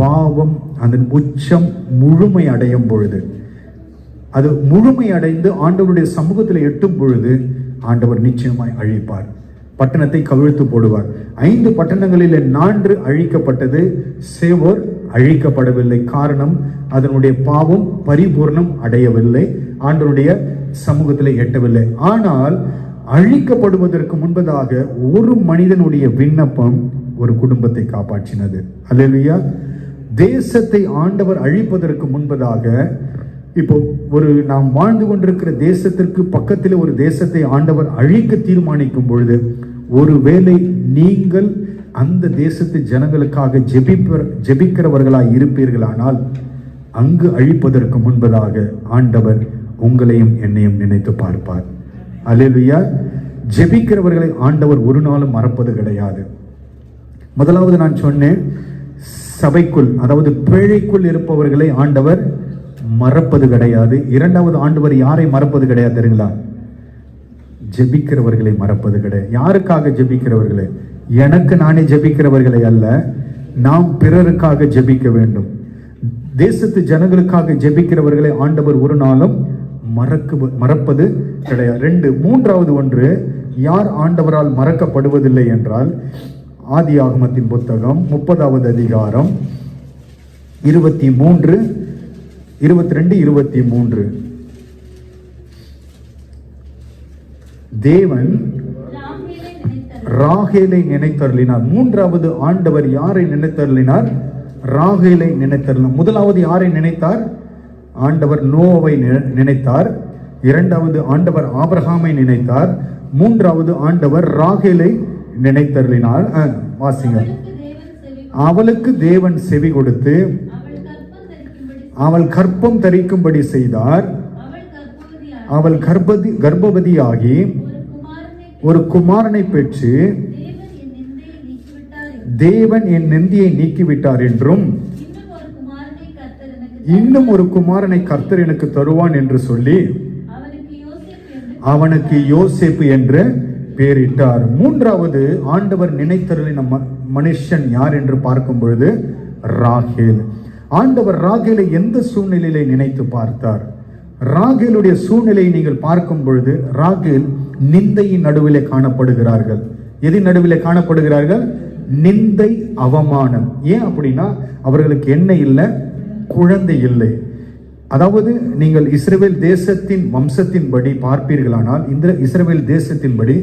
பாவம் அதன் உச்சம் முழுமை அடையும் பொழுது, அது முழுமை அடைந்து ஆண்டவருடைய சமூகத்தில் எட்டும் பொழுது ஆண்டவர் நிச்சயமாய் அழிப்பார், பட்டணத்தை கவிழ்த்து போடுவார். 5 பட்டணங்களில் 4 அழிக்கப்பட்டது, சேவோர் அழிக்கப்படவில்லை. காரணம், அதனுடைய பாவம் பரிபூர்ணம் அடையவில்லை, ஆண்டவருடைய சமூகத்தில் எட்டவில்லை. ஆனால் அழிக்கப்படுவதற்கு முன்பதாக ஒரு மனிதனுடைய விண்ணப்பம் ஒரு குடும்பத்தை காப்பாற்றினது. அல்லேலூயா. தேசத்தை ஆண்டவர் அழிப்பதற்கு முன்பதாக, இப்போ நாம் வாழ்ந்து கொண்டிருக்கிற தேசத்திற்கு பக்கத்தில் ஒரு தேசத்தை ஆண்டவர் அழிக்க தீர்மானிக்கும் பொழுது, ஒருவேளை நீங்கள் அந்த தேசத்து ஜனங்களுக்காக ஜெபிக்கிறவர்களாய் இருப்பீர்களானால், அங்கு அழிப்பதற்கு முன்பதாக ஆண்டவர் உங்களையும் என்னையும் நினைத்து பார்ப்பார். அல்லேலூயா. ஜெபிக்கிறவர்களை ஆண்டவர் ஒரு நாளும் மறப்பது கிடையாது. முதலாவது நான் சொன்னேன், சபைக்குள், அதாவது பேழைக்குள் இருப்பவர்களை ஆண்டவர் மறப்பது கிடையாது. இரண்டாவது, ஆண்டவர் யாரை மறப்பது கிடையாது தெரியுங்களா? ஜெபிக்கிறவர்களை மறப்பது கிடையாது. யாருக்காக ஜெபிக்கிறவர்களை? எனக்கு நானே ஜெபிக்கிறவர்களை அல்ல, நாம் பிறருக்காக ஜெபிக்க வேண்டும். தேசத்து ஜனங்களுக்காக ஜெபிக்கிறவர்களை ஆண்டவர் ஒரு நாளும் மறப்பது கிடையாது. 2, மூன்றாவது ஒன்று, யார் ஆண்டவரால் மறக்கப்படுவதில்லை என்றால், ஆதியாகமத்தின் புத்தகம் 30வது அதிகாரம் 23, 22, 23. தேவன் ராகேலை நினைத்தருளினார். மூன்றாவது ஆண்டவர் யாரை நினைத்தருளினார்? ராகேலை நினைத்தருளினார். முதலாவது யாரை நினைத்தார்? ஆண்டவர் நோவாவை நினைத்தார். இரண்டாவது ஆண்டவர் ஆபிரகாமை நினைத்தார். மூன்றாவது ஆண்டவர் ராகேலை நினைத்தருளினார். வாசிங்க. அவளுக்கு தேவன் செவி கொடுத்து அவள் கர்ப்பம் தரிக்கும்படி செய்தார். அவள் கர்ப்பவதியாகி ஒரு குமாரனை பெற்று, தேவன் என் நிந்தியை நீக்கிவிட்டார் என்றும், இன்னும் ஒரு குமாரனை கர்த்தர் எனக்கு தருவான் என்று சொல்லி அவனுக்கு யோசேப்பு என்று பெயரிட்டார். மூன்றாவது ஆண்டவர் நினைத்தருளின மனுஷன் யார் என்று பார்க்கும் பொழுது ராகேல். ஆண்டவர் ராகேலை எந்த சூழ்நிலையிலே நினைத்து பார்த்தார்? ராகேலுடைய சூழ்நிலையை நீங்கள் பார்க்கும் பொழுது, ராகேல் நிந்தையின் நடுவிலே காணப்படுகிறார்கள். எதின் நடுவிலே காணப்படுகிறார்கள்? நிந்தை, அவமானம். ஏன் அப்படின்னா, அவர்களுக்கு என்ன இல்லை? குழந்தை இல்லை. அதாவது நீங்கள் இஸ்ரவேல் தேசத்தின் வம்சத்தின்படி பார்ப்பீர்களானால், இந்த இஸ்ரவேல் தேசத்தின்படி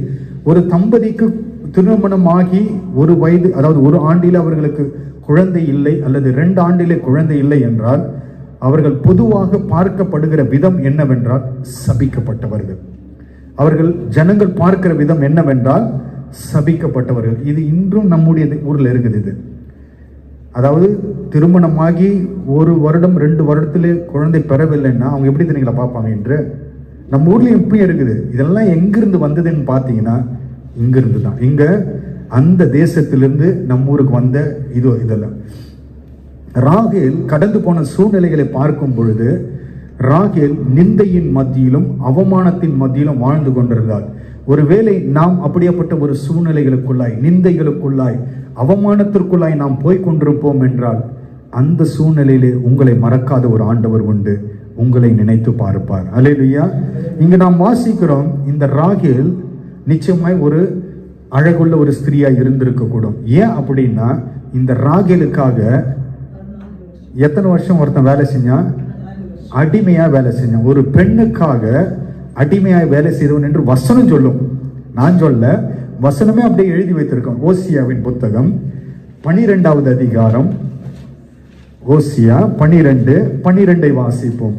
ஒரு தம்பதிக்கு திருமணமாகி 1 வயது, அதாவது 1 ஆண்டில் அவர்களுக்கு குழந்தை இல்லை அல்லது 2 ஆண்டிலே குழந்தை இல்லை என்றால், அவர்கள் பொதுவாக பார்க்கப்படுகிற விதம் என்னவென்றால் சபிக்கப்பட்டவர்கள். அவர்கள் ஜனங்கள் பார்க்கிற விதம் என்னவென்றால் சபிக்கப்பட்டவர்கள். இது இன்றும் நம்முடைய ஊரில் இருக்குது. இது அதாவது திருமணமாகி 1 வருடம் 2 வருடத்திலே குழந்தை பெறவில்லைன்னா அவங்க எப்படி தெரியுங்களா பார்ப்பாங்க என்று? நம்ம ஊர்ல இப்பயும் இருக்குது. இதெல்லாம் எங்கிருந்து வந்ததுன்னு பார்த்தீங்கன்னா, இங்கிருந்து தான். இங்க அந்த தேசத்திலிருந்து நம்ம ஊருக்கு வந்த இதெல்லாம். ராகேல் கடந்து போன சூழ்நிலைகளை பார்க்கும் பொழுது, ராகேல் நிந்தையின் மத்தியிலும் அவமானத்தின் மத்தியிலும் வாழ்ந்து கொண்டிருந்தார். ஒருவேளை நாம் அப்படியேப்பட்ட ஒரு சூழ்நிலைகளுக்குள்ளாய், நிந்தைகளுக்குள்ளாய், அவமானத்திற்குள்ளாய் நாம் போய் கொண்டிருப்போம் என்றால், அந்த சூழ்நிலையிலே உங்களை மறக்காத ஒரு ஆண்டவர் உண்டு, உங்களை நினைத்து பார்ப்பார். அல்லேலூயா. இங்கு நாம் வாசிக்கிறோம், இந்த ராகேல் நிச்சயமாய் ஒரு அழகுள்ள ஒரு ஸ்திரியா இருந்திருக்க கூடும். ஏன் அப்படின்னா, இந்த ராகேலுக்காக எத்தனை வருஷம் ஒருத்தன் வேலை செஞ்சான்? அடிமையா வேலை செஞ்சான். ஒரு பெண்ணுக்காக அடிமையாய் வேலை செய்தவன் என்று வசனம் சொல்லும். நான் சொல்ல, வசனமே அப்படியே எழுதி வைத்திருக்கோம். ஓசியாவின் புத்தகம் 12வது அதிகாரம், ஓசியா 12 வாசிப்போம்.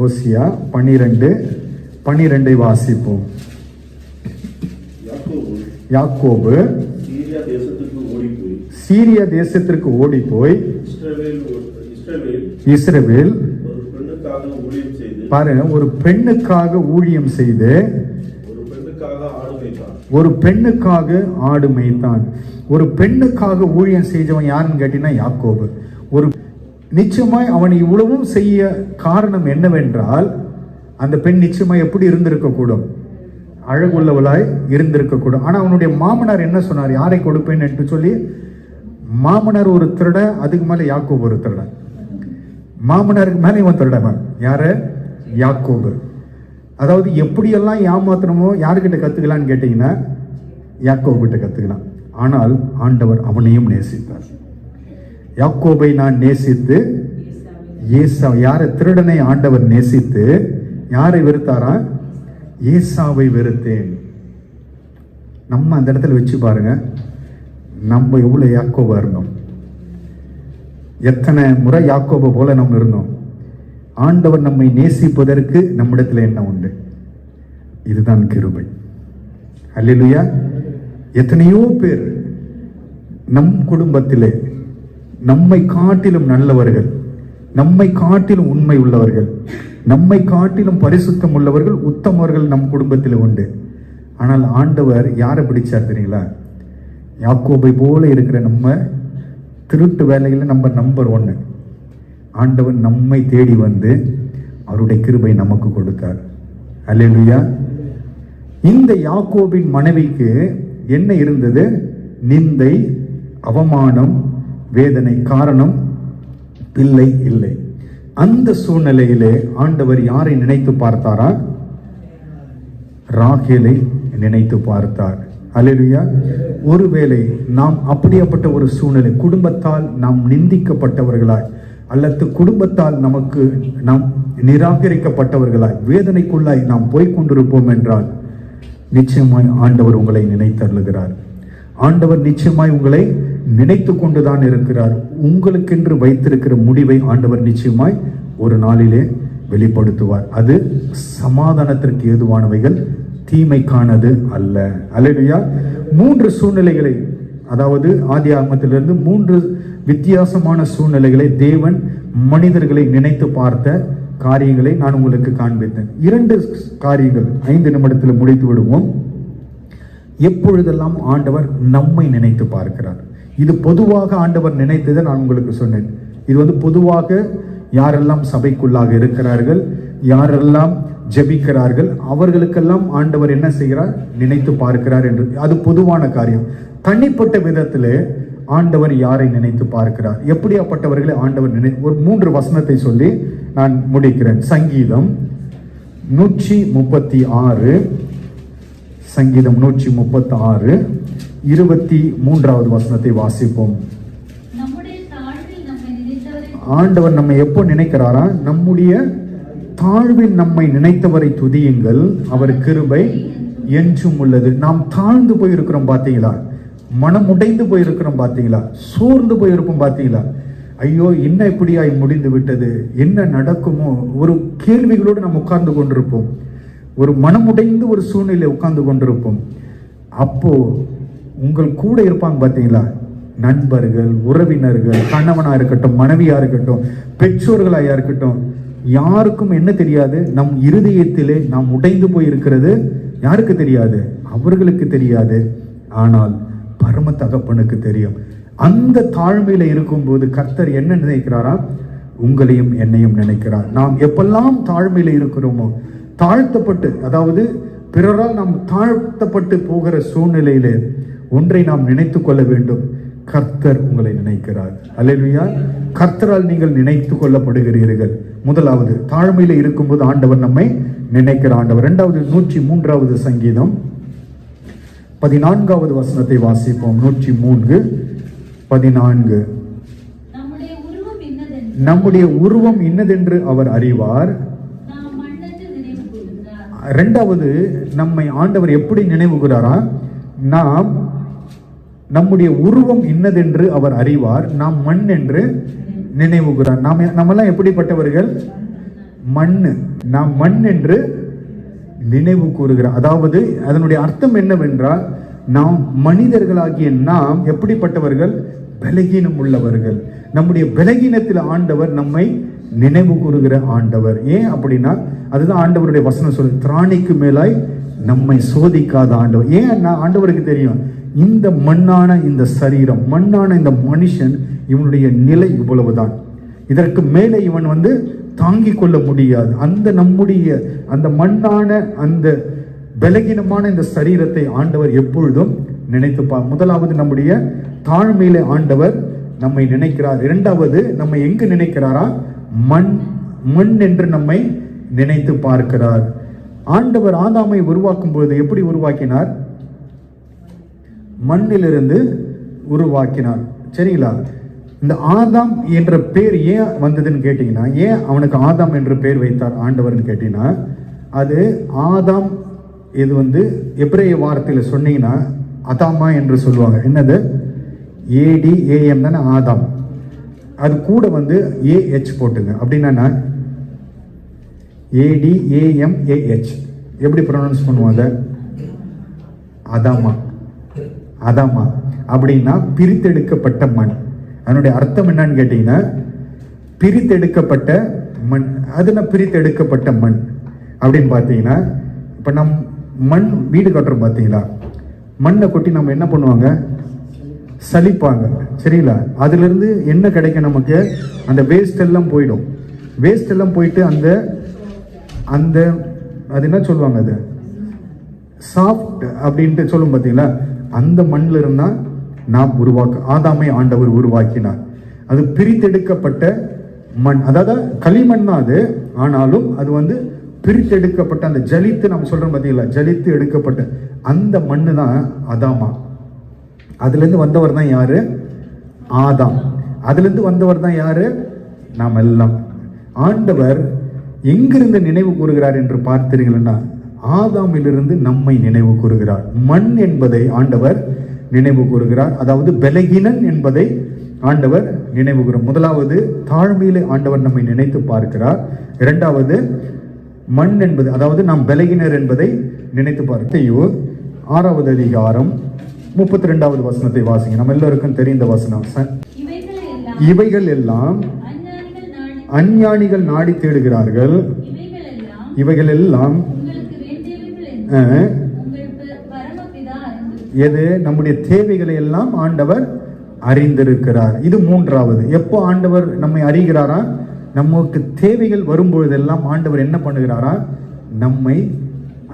ஓசியா 12 வாசிப்போம். யாக்கோபு சீரியா தேசத்திற்கு ஓடி போய் இஸ்ரவேல் பாருங்க, ஒரு பெண்ணுக்காக ஊழியம் செய்து ஒரு பெண்ணுக்காக ஆடு மேய்த்தான். ஒரு பெண்ணுக்காக ஊழியம் செய்தவன் யாருன்னு கேட்டீங்கன்னா யாக்கோபு. ஒரு நிச்சயமாய் அவன் இவ்வளவும் செய்ய காரணம் என்னவென்றால், அந்த பெண் நிச்சயமாய் எப்படி இருந்திருக்க கூடும்? அழகுள்ளவளாய் இருந்திருக்க கூடும். ஆனா அவனுடைய மாமனார் என்ன சொன்னார்? யாரை கொடுப்பேன் என்று சொல்லி. மாமனார் ஒரு திருட, அதுக்கு மேல யாக்கோபு ஒரு திருட. மாமனாருக்கு மேல இவன் திருடவன். யாரு? யாக்கோபு. அதாவது எப்படியெல்லாம் ஏமாத்தணுமோ யாருக்கிட்ட கத்துக்கலான்னு கேட்டீங்கன்னா யாக்கோபு கிட்ட கத்துக்கலாம். ஆனால் ஆண்டவர் அவனையும் நேசித்தார். யாக்கோபை நான் நேசித்து யார திருடனை ஆண்டவர் நேசித்து யாரை வெறுத்தாரா? ஏசாவை வெறுத்தேன். நம்ம அந்த இடத்துல வச்சு பாருங்க, நம்ம எவ்வளவு யாக்கோபா இருந்தோம். எத்தனை முறை யாக்கோபு போல நம்ம இருந்தோம். ஆண்டவர் நம்மை நேசிப்பதற்கு நம்மிடத்தில் என்ன உண்டு? இதுதான் கிருபை. அல்லேலூயா. எத்தனையோ பேர் நம் குடும்பத்திலே நம்மை காட்டிலும் நல்லவர்கள், நம்மை காட்டிலும் உண்மை உள்ளவர்கள், நம்மை காட்டிலும் பரிசுத்தம் உள்ளவர்கள், உத்தமர்கள் நம் குடும்பத்தில் உண்டு. ஆனால் ஆண்டவர் யாரை பிடிச்சார் தெரியுங்களா? யாக்கோபை போல இருக்கிற நம்ம திருட்டு வேலையில் நம்ம நம்பர் 1. ஆண்டவர் நம்மை தேடி வந்து அவருடைய கிருபை நமக்கு கொடுத்தார். அல்லேலூயா. இந்த யாக்கோபின் மனைவிக்கு என்ன இருந்தது? நிந்தை, அவமானம், வேதனை. காரணம், பிள்ளை இல்லை. அந்த சூழ்நிலையிலே ஆண்டவர் யாரை நினைத்து பார்த்தாரா? ராகேலை நினைத்து பார்த்தார். அல்லேலூயா. ஒருவேளை நாம் அப்படிப்பட்ட ஒரு சூழ்நிலை, குடும்பத்தால் நாம் நிந்திக்கப்பட்டவர்களாய் அல்லது குடும்பத்தால் நாம் நிராகரிக்கப்பட்டவர்களாய் வேதனைக்குள்ளாய் நாம் போய்கொண்டிருப்போம் என்றால் நிச்சயமாய் ஆண்டவர் உங்களை நினைத்தருளுகிறார். ஆண்டவர் நிச்சயமாய் உங்களை நினைத்து கொண்டுதான் இருக்கிறார். உங்களுக்கென்று வைத்திருக்கிற முடிவை ஆண்டவர் நிச்சயமாய் ஒரு நாளிலே வெளிப்படுத்துவார். அது சமாதானத்திற்கு ஏதுவானவைகள், தீமைக்கானது அல்ல. அல்லேலூயா. 3 சூழ்நிலைகளை, அதாவது ஆதியாகமத்திலிருந்து 3 வித்தியாசமான சூழ்நிலைகளை தேவன் மனிதர்களை நினைத்து பார்த்த காரியங்களை நான் உங்களுக்கு காண்பித்தேன். 2 காரியங்கள் 5 நிமிடத்தில் முடித்து விடுவோம். எப்பொழுதெல்லாம் ஆண்டவர் நம்மை நினைத்து பார்க்கிறார். இது பொதுவாக ஆண்டவர் நினைத்ததை நான் உங்களுக்கு சொன்னேன். இது பொதுவாக யாரெல்லாம் சபைக்குள்ளாக இருக்கிறார்கள், யாரெல்லாம் ஜெபிக்கிறார்கள், அவர்களுக்கெல்லாம் ஆண்டவர் என்ன செய்கிறார்? நினைத்து பார்க்கிறார் என்று. அது பொதுவான காரியம். தனிப்பட்ட விதத்திலே ஆண்டவர் யாரை நினைத்து பார்க்கிறார், எப்படியாப்பட்டவர்களை ஆண்டவர் ஒரு 3 வசனத்தை சொல்லி நான் முடிக்கிறேன். சங்கீதம் 136, சங்கீதம் 136 23வது வசனத்தை வாசிப்போம். ஆண்டவர் நம்மை எப்போ நினைக்கிறாரா? நம்முடைய தாழ்வில் நம்மை நினைத்தவரை துதியுங்கள், அவர் கிருபை என்றும் உள்ளது. நாம் தாழ்ந்து போயிருக்கிறோம் பார்த்தீங்களா? மனம் உடைந்து போயிருக்கிறோம் பார்த்தீங்களா? சோர்ந்து போயிருப்போம் பார்த்தீங்களா? ஐயோ, என்ன இப்படியாய் முடிந்து விட்டது, என்ன நடக்குமோ, ஒரு கேள்விகளோடு நாம் உட்கார்ந்து கொண்டிருப்போம். ஒரு மனம் உடைந்து ஒரு சூழ்நிலை உட்கார்ந்து கொண்டிருப்போம். அப்போ உங்கள் கூட இருப்பாங்க பார்த்தீங்களா? நண்பர்கள், உறவினர்கள், கணவனா இருக்கட்டும், மனைவியா இருக்கட்டும், பெற்றோர்களாயா இருக்கட்டும், யாருக்கும் என்ன தெரியாது? நம் இருதயத்திலே நாம் உடைந்து போய் இருக்கிறது யாருக்கு தெரியாது? அவர்களுக்கு தெரியாது. ஆனால் பரம தகப்பனுக்கு தெரியும். அந்த தாழ்மையில இருக்கும்போது கர்த்தர் என்ன நினைக்கிறாரா? உங்களையும் என்னையும் நினைக்கிறார். நாம் எப்பெல்லாம் தாழ்மையில இருக்கிறோமோ, தாழ்த்தப்பட்டு, அதாவது பிறரால் நாம் தாழ்த்தப்பட்டு போகிற சூழ்நிலையிலே ஒன்றை நாம் நினைத்து கொள்ள வேண்டும், கர்த்தர் உங்களை நினைக்கிறார். அல்லேலூயா. கர்த்தரால் நீங்கள் நினைத்து கொள்ளப்படுகிறீர்கள். முதலாவது, தாழ்மையில இருக்கும்போது ஆண்டவர் நம்மை நினைக்கிற ஆண்டவர். 2வது, 103வது சங்கீதம் 14வது வசனத்தை வாசிப்போம். 103:14. நம்முடைய உருவம் இன்னதென்று அவர் அறிவார். 2வது, நம்மை ஆண்டவர் எப்படி நினைவுகிறாரா? நம்முடைய உருவம் இன்னதென்று அவர் அறிவார், நாம் மண் என்று நினைவுகிறார். நம்மெல்லாம் எப்படிப்பட்டவர்கள்? மண்ணு. நாம் மண் என்று நினைவு கூறுகிறார். அதாவது அதனுடைய அர்த்தம் என்னவென்றால், நாம் மனிதர்களாகிய நாம் எப்படிப்பட்டவர்கள்? பலகீனம் உள்ளவர்கள். நம்முடைய பலகீனத்தில் ஆண்டவர் நம்மை நினைவு கூறுகிற ஆண்டவர். ஏன் அப்படின்னா அதுதான் ஆண்டவருடைய வசனம் சொல்லு, திராணிக்கு மேலாய் நம்மை சோதிக்காத ஆண்டவர். ஏன் ஆண்டவருக்கு தெரியும், இந்த மண்ணான இந்த சரீரம், மண்ணான இந்த மனுஷன், இவனுடைய நிலை இவ்வளவுதான், இதற்கு மேலே இவன் தாங்கிக் கொள்ள முடியாது. அந்த நம்முடைய அந்த மண்ணான அந்த பலகீனமான இந்த சரீரத்தை ஆண்டவர் எப்பொழுதும் நினைத்துப்பார். முதலாவது நம்முடைய தாழ்மையிலே ஆண்டவர் நம்மை நினைக்கிறார். இரண்டாவது நம்மை எங்கு நினைக்கிறாரா? மண் என்று நம்மை நினைத்து பார்க்கிறார். ஆண்டவர் ஆதாமை உருவாக்கும் பொழுது எப்படி உருவாக்கினார்? மண்ணிலிருந்து உருவாக்கினார். சரிங்களா? இந்த ஆதாம் என்ற பேர் ஏன் வந்ததுன்னு கேட்டீங்கன்னா, ஏன் அவனுக்கு ஆதாம் என்று பேர் வைத்தார் ஆண்டவர்னு கேட்டீங்கன்னா, அது ஆதாம், இது எபிரேய வார்த்தையில் சொன்னீங்கன்னா அதாமா என்று சொல்லுவாங்க. என்னது? ADAM தானே ஆதாம். அது கூட AH போட்டுங்க. அப்படின்னா ADAMAH எப்படி ப்ரொனவுன்ஸ் பண்ணுவாங்க? அதாமா. அதாமா அப்படின்னா பிரித்தெடுக்கப்பட்ட மண். அதனுடைய அர்த்தம் என்னன்னு கேட்டீங்கன்னா, பிரித்தெடுக்கப்பட்ட மண். அதுனா பிரித்தெடுக்கப்பட்ட மண் அப்படின்னு பார்த்தீங்கன்னா, இப்போ நம் மண் வீடு கட்டுறோம் பார்த்தீங்களா, மண்ணை கொட்டி நம்ம என்ன பண்ணுவாங்க? சலிப்பாங்க. சரிங்களா? அதுலேருந்து என்ன கிடைக்கும் நமக்கு? அந்த வேஸ்ட் எல்லாம் போயிடும். வேஸ்ட் எல்லாம் போயிட்டு அந்த அந்த அது என்ன சொல்லுவாங்க, அது சாஃப்ட் அப்படின்ட்டு சொல்லும் பார்த்தீங்களா, அந்த மண்ணில் இருந்தால் நாம் ஆதாமை ஆண்டவர் உருவாக்கினார். அது பிரித்தெடுக்கப்பட்ட மண். அதாவது களிமண் தான் அது. ஆனாலும் அது பிரித்தெடுக்கப்பட்ட அந்த ஜலித்து, நம்ம சொல்றோம் பார்த்தீங்களா, ஜலித்து எடுக்கப்பட்ட அந்த மண்ணு தான் அதாமா. அதுலேருந்து வந்தவர் தான் யாரு? ஆதாம். அதுலேருந்து வந்தவர் தான் யாரு? நாம் எல்லாம். ஆண்டவர் எங்கிருந்து நினைவு கூறுகிறார் என்று பார்த்தீர்கள்னா, ஆதாமிலிருந்து நம்மை நினைவு கூறுகிறார். மண் என்பதை ஆண்டவர் நினைவு கூறுகிறார். அதாவது பலகீனன் என்பதை ஆண்டவர் நினைவு கூறுகிறார். முதலாவது தாழ்மையிலே ஆண்டவர் நம்மை நினைத்து பார்க்கிறார். இரண்டாவது மண் என்பது, அதாவது நாம் பலகீனர் என்பதை நினைத்து பார்க்கையோ 6வது அதிகாரம் 32வது வசனத்தை வாசிங்க. நம்ம எல்லாருக்கும் தெரிந்த வசனம். இவைகள் எல்லாம் அஞ்ஞானிகள் நாடி தேடுகிறார்கள். இவைகள் எல்லாம் எது? நம்முடைய தேவைகளை எல்லாம் ஆண்டவர் அறிந்திருக்கிறார். இது மூன்றாவது. எப்போ ஆண்டவர் நம்மை அறிகிறாரா? நமக்கு தேவைகள் வரும்பொழுதெல்லாம் ஆண்டவர் என்ன பண்ணுகிறாரா? நம்மை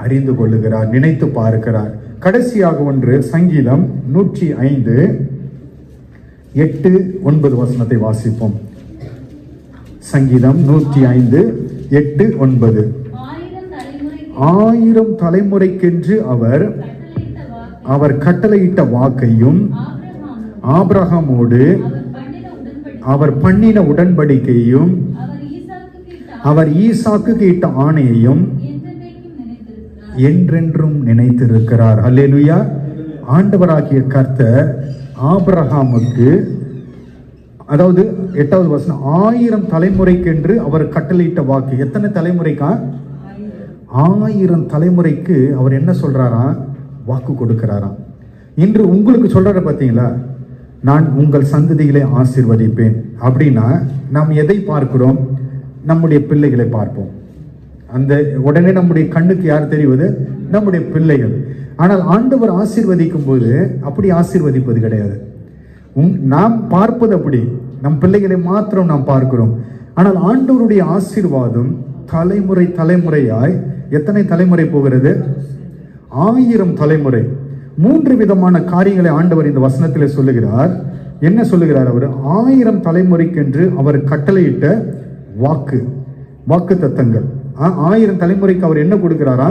அறிந்து கொள்ளுகிறார், நினைத்து பார்க்கிறார். கடைசியாக ஒன்று, சங்கீதம் 105 8 9 வசனத்தை வாசிப்போம். சங்கீதம் 105 8 9. 1000 தலைமுறைக்கென்று அவர் கட்டளையிட்ட வாக்கையும் ஆபிரகாமோடு அவர் பண்ணின உடன்படிக்கையும் அவர் ஈசாக்குக்கு இட்ட ஆணையையும் என்றென்றும் நினைத்திருக்கிறார். அல்லேலூயா. ஆண்டவராகிய கர்த்தர் ஆபிரகாமுக்கு, அதாவது 8வது வசனம், 1000 தலைமுறைக்கென்று அவர் கட்டளையிட்ட வாக்கு. எத்தனை தலைமுறைக்கா? 1000 தலைமுறைக்கு அவர் என்ன சொல்றாரா? வாக்கு கொடுக்கிறாராம். இன்று உங்களுக்கு சொல்றாரு பார்த்தீங்களா, நான் உங்கள் சந்ததிகளை ஆசீர்வதிப்பேன் அப்படின்னா நாம் எதை பார்க்கிறோம்? நம்முடைய பிள்ளைகளை பார்ப்போம். அந்த உடனே நம்முடைய கண்ணுக்கு யார் தெரிவது? நம்முடைய பிள்ளைகள். ஆனால் ஆண்டவர் ஆசீர்வதிக்கும் போது அப்படி ஆசீர்வதிப்பது கிடையாது. நாம் பார்ப்பது அப்படி, நம் பிள்ளைகளை மாத்திரம் நாம் பார்க்கிறோம். ஆனால் ஆண்டவருடைய ஆசீர்வாதம் தலைமுறை தலைமுறையாய் எத்தனை தலைமுறை போகிறது? 1000 தலைமுறை. 3 விதமான காரியங்களை ஆண்டவர் இந்த வசனத்தில் சொல்லுகிறார். என்ன சொல்லுகிறார்? அவர் 1000 தலைமுறைக்கென்று அவர் கட்டளையிட்ட வாக்கு தத்தங்கள். 1000 தலைமுறைக்கு அவர் என்ன கொடுக்கிறாரா?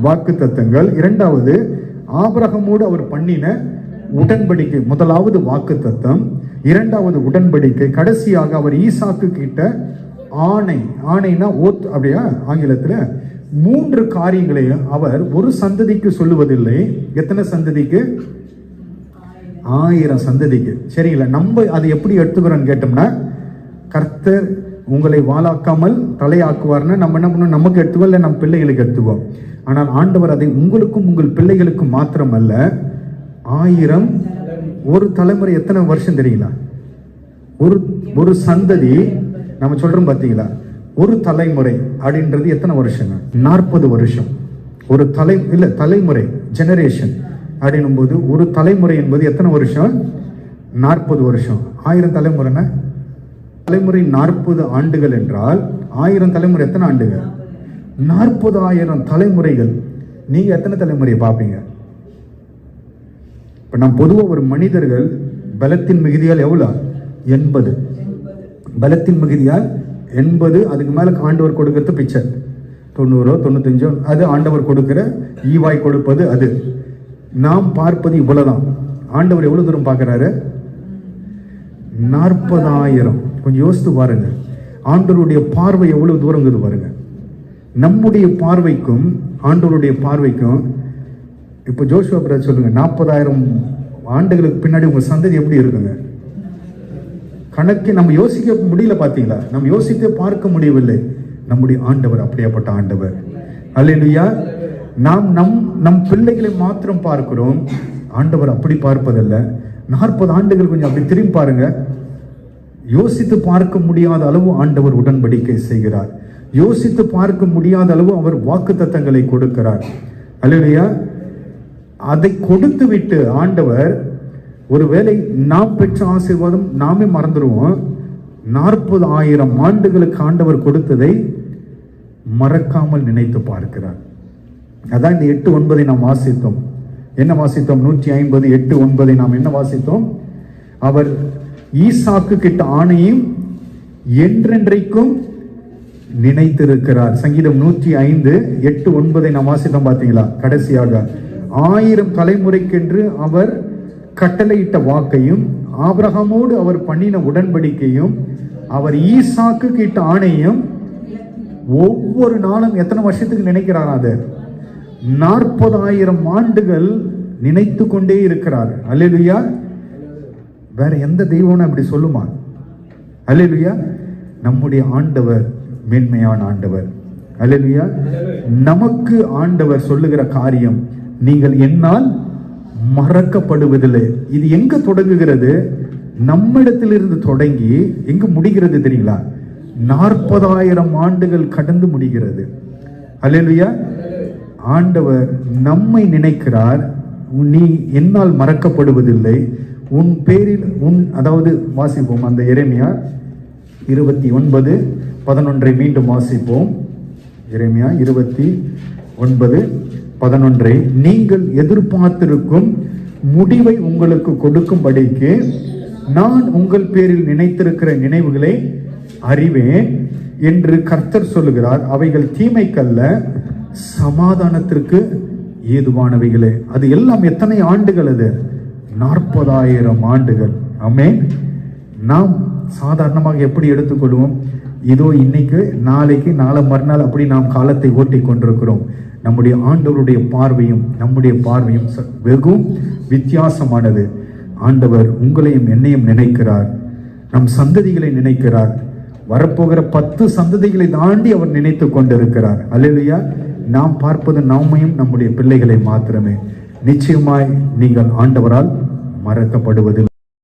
வாக்கு தத்தங்கள். இரண்டாவது, ஆபிரகாமோடு அவர் பண்ணின உடன்படிக்கை. முதலாவது வாக்கு தத்தம், இரண்டாவது உடன்படிக்கை, கடைசியாக அவர் ஈசாக்கு கிட்ட ஆணை. ஆணைனா ஓத் அப்படியா ஆங்கிலத்தில். 3 காரியங்களையும் அவர் ஒரு சந்ததிக்கு சொல்லுவதில்லை. எத்தனை சந்ததிக்கு? 1000 சந்ததிக்கு. சரிங்களா? நம்ம அதை எப்படி எடுத்துக்கிறோம்னு கேட்டோம்னா, கர்த்தர் உங்களை வாளாக்காமல் தலையாக்குவார்னா நம்ம என்ன பண்ணணும்? நமக்கு எடுத்துக்கோ, இல்லை நம்ம பிள்ளைகளுக்கு எடுத்துக்கோ. ஆனால் ஆண்டவர் அதை உங்களுக்கும் உங்கள் பிள்ளைகளுக்கும் மாத்திரம் அல்ல, 1000 ஒரு தலைமுறை எத்தனை வருஷம் தெரியுங்களா? ஒரு சந்ததி நம்ம சொல்றோம் பார்த்தீங்களா, ஒரு தலைமுறை அப்படின்றது எத்தனை வருஷங்க? 40 வருஷம். ஒரு தலைமுறை ஜெனரேஷன் அப்படின்னும் போது ஒரு தலைமுறை என்பது எத்தனை வருஷம்? 40 வருஷம். 1000 தலைமுறைன்னா தலைமுறை 40 ஆண்டுகள் என்றால் 1000 தலைமுறை எத்தனை ஆண்டுகள்? 40,000 தலைமுறைகள். நீங்க எத்தனை தலைமுறையை பார்ப்பீங்க? இப்ப நான் பொதுவாக ஒரு மனிதர்கள் பலத்தின் மிகுதியால் எவ்வளோ? 80. பலத்தின் மிகுதியால் 80. அதுக்கு மேல ஆண்டவர் கொடுக்கறது பிச்சை 90 95 அது ஆண்டவர் கொடுக்கிற ஈவாய் கொடுப்பது. அது நாம் பார்ப்பது இவ்வளவுதான். ஆண்டவர் எவ்வளவு தூரம் பார்க்கிறாரு? 40,000. கொஞ்சம் யோசித்து பாருங்க, ஆண்டவருடைய பார்வை எவ்வளவு தூரம் இருக்குது பாருங்க. நம்முடைய பார்வைக்கும் ஆண்டவருடைய பார்வைக்கும். இப்போ ஜோஷுவா பிரதர் சொல்லுங்க, 40,000 ஆண்டுகளுக்கு பின்னாடி உங்க சந்ததி எப்படி இருக்குங்க? கணக்கு நம்ம யோசிக்க முடியல. பாத்தீங்களா? நம்ம யோசித்து பார்க்க முடியவில்லை. நம்முடைய ஆண்டவர் அப்படியாப்பட்ட ஆண்டவர். அல்லேலூயா. நாம் நம் பிள்ளைகளை மாத்திரம் பார்க்கிறோம். ஆண்டவர் அப்படி பார்ப்பதல்ல. 40 ஆண்டுகள் கொஞ்சம் அப்படி திரும்பி பாருங்க. யோசித்து பார்க்க முடியாத அளவு ஆண்டவர் உடன்படிக்கை செய்கிறார். யோசித்து பார்க்க முடியாத அளவு அவர் வாக்குத்தத்தங்களை கொடுக்கிறார். அல்லேலூயா. அதை கொடுத்து விட்டு ஆண்டவர், ஒருவேளை நாம் பெற்ற ஆசீர்வாதம் நாமே மறந்துடுவோம். 40,000 ஆண்டுகளுக்கு ஆண்டவர் கொடுத்ததை மறக்காமல் நினைத்து பார்க்கிறார். அதான் இந்த 8:9 நாம் வாசித்தோம். என்ன வாசித்தோம்? 150 8:9 நாம் என்ன வாசித்தோம்? அவர் ஈசாக்கு கிட்ட ஆணையும் என்றென்றைக்கும் நினைத்திருக்கிறார். சங்கீதம் 105 8:9 நாம் வாசித்தோம். பார்த்தீங்களா? கடைசியாக 1000 தலைமுறைக்கென்று அவர் கட்டளையிட்ட வாக்கையும் ஆபிரகாமோடு அவர் பண்ணின உடன்படிக்கையும் அவர் ஈசாக்கு கிட்ட ஆணையும் ஒவ்வொரு நாளும் எத்தனை வருஷத்துக்கு நினைக்கிறார்? அது 40,000 ஆண்டுகள் நினைத்து கொண்டே இருக்கிறார். அல்லேலூயா. வேற எந்த தெய்வம் அப்படி சொல்லுமா? அல்லேலூயா. நம்முடைய ஆண்டவர் மேன்மையான ஆண்டவர். அல்லேலூயா. நமக்கு ஆண்டவர் சொல்லுகிற காரியம் நீங்கள் என்னால் மறக்கப்படுவதில்லை. இது எங்க தொடங்குகிறது? நம்மிடத்திலிருந்து தொடங்கி எங்க முடிகிறது தெரியுங்களா? 40,000 ஆண்டுகள் கடந்து முடிகிறது. அல்லேலூயா. ஆண்டவர் நம்மை நினைக்கிறார். நீ என்னால் மறக்கப்படுவதில்லை, உன் பேரில் அதாவது வாசிப்போம் அந்த எரேமியா 29:11 மீண்டும் வாசிப்போம். எரேமியா 29:11 நீங்கள் எதிர்பார்த்திருக்கும் முடிவை உங்களுக்கு கொடுக்கும்படிக்கு நான் உங்கள் பேரில் நினைத்திருக்கிற நினைவுகளை அறிவேன் என்று கர்த்தர் சொல்லுகிறார். அவைகள் தீமைக்கல்ல, சமாதானத்திற்கு ஏதுவானவைகளே. அது எல்லாம் எத்தனை ஆண்டுகள்? அது 40,000 ஆண்டுகள். ஆமென். நாம் சாதாரணமாக எப்படி எடுத்துக்கொள்வோம்? இதோ இன்னைக்கு நாளைக்கு நாளை மறுநாள் அப்படி நாம் காலத்தை ஓட்டி கொண்டிருக்கிறோம். நம்முடைய ஆண்டவருடைய பார்வையும் நம்முடைய பார்வையும் வெகு வித்தியாசமானது. ஆண்டவர் உங்களையும் என்னையும் நினைக்கிறார். நம் சந்ததிகளை நினைக்கிறார். வரப்போகிற 10 சந்ததிகளை தாண்டி அவர் நினைத்து கொண்டிருக்கிறார். அல்லேலூயா. நாம் பார்ப்பது நம்மையும் நம்முடைய பிள்ளைகளை மாத்திரமே. நிச்சயமாய் நீங்கள் ஆண்டவரால் மறக்கப்படுவதில்லை.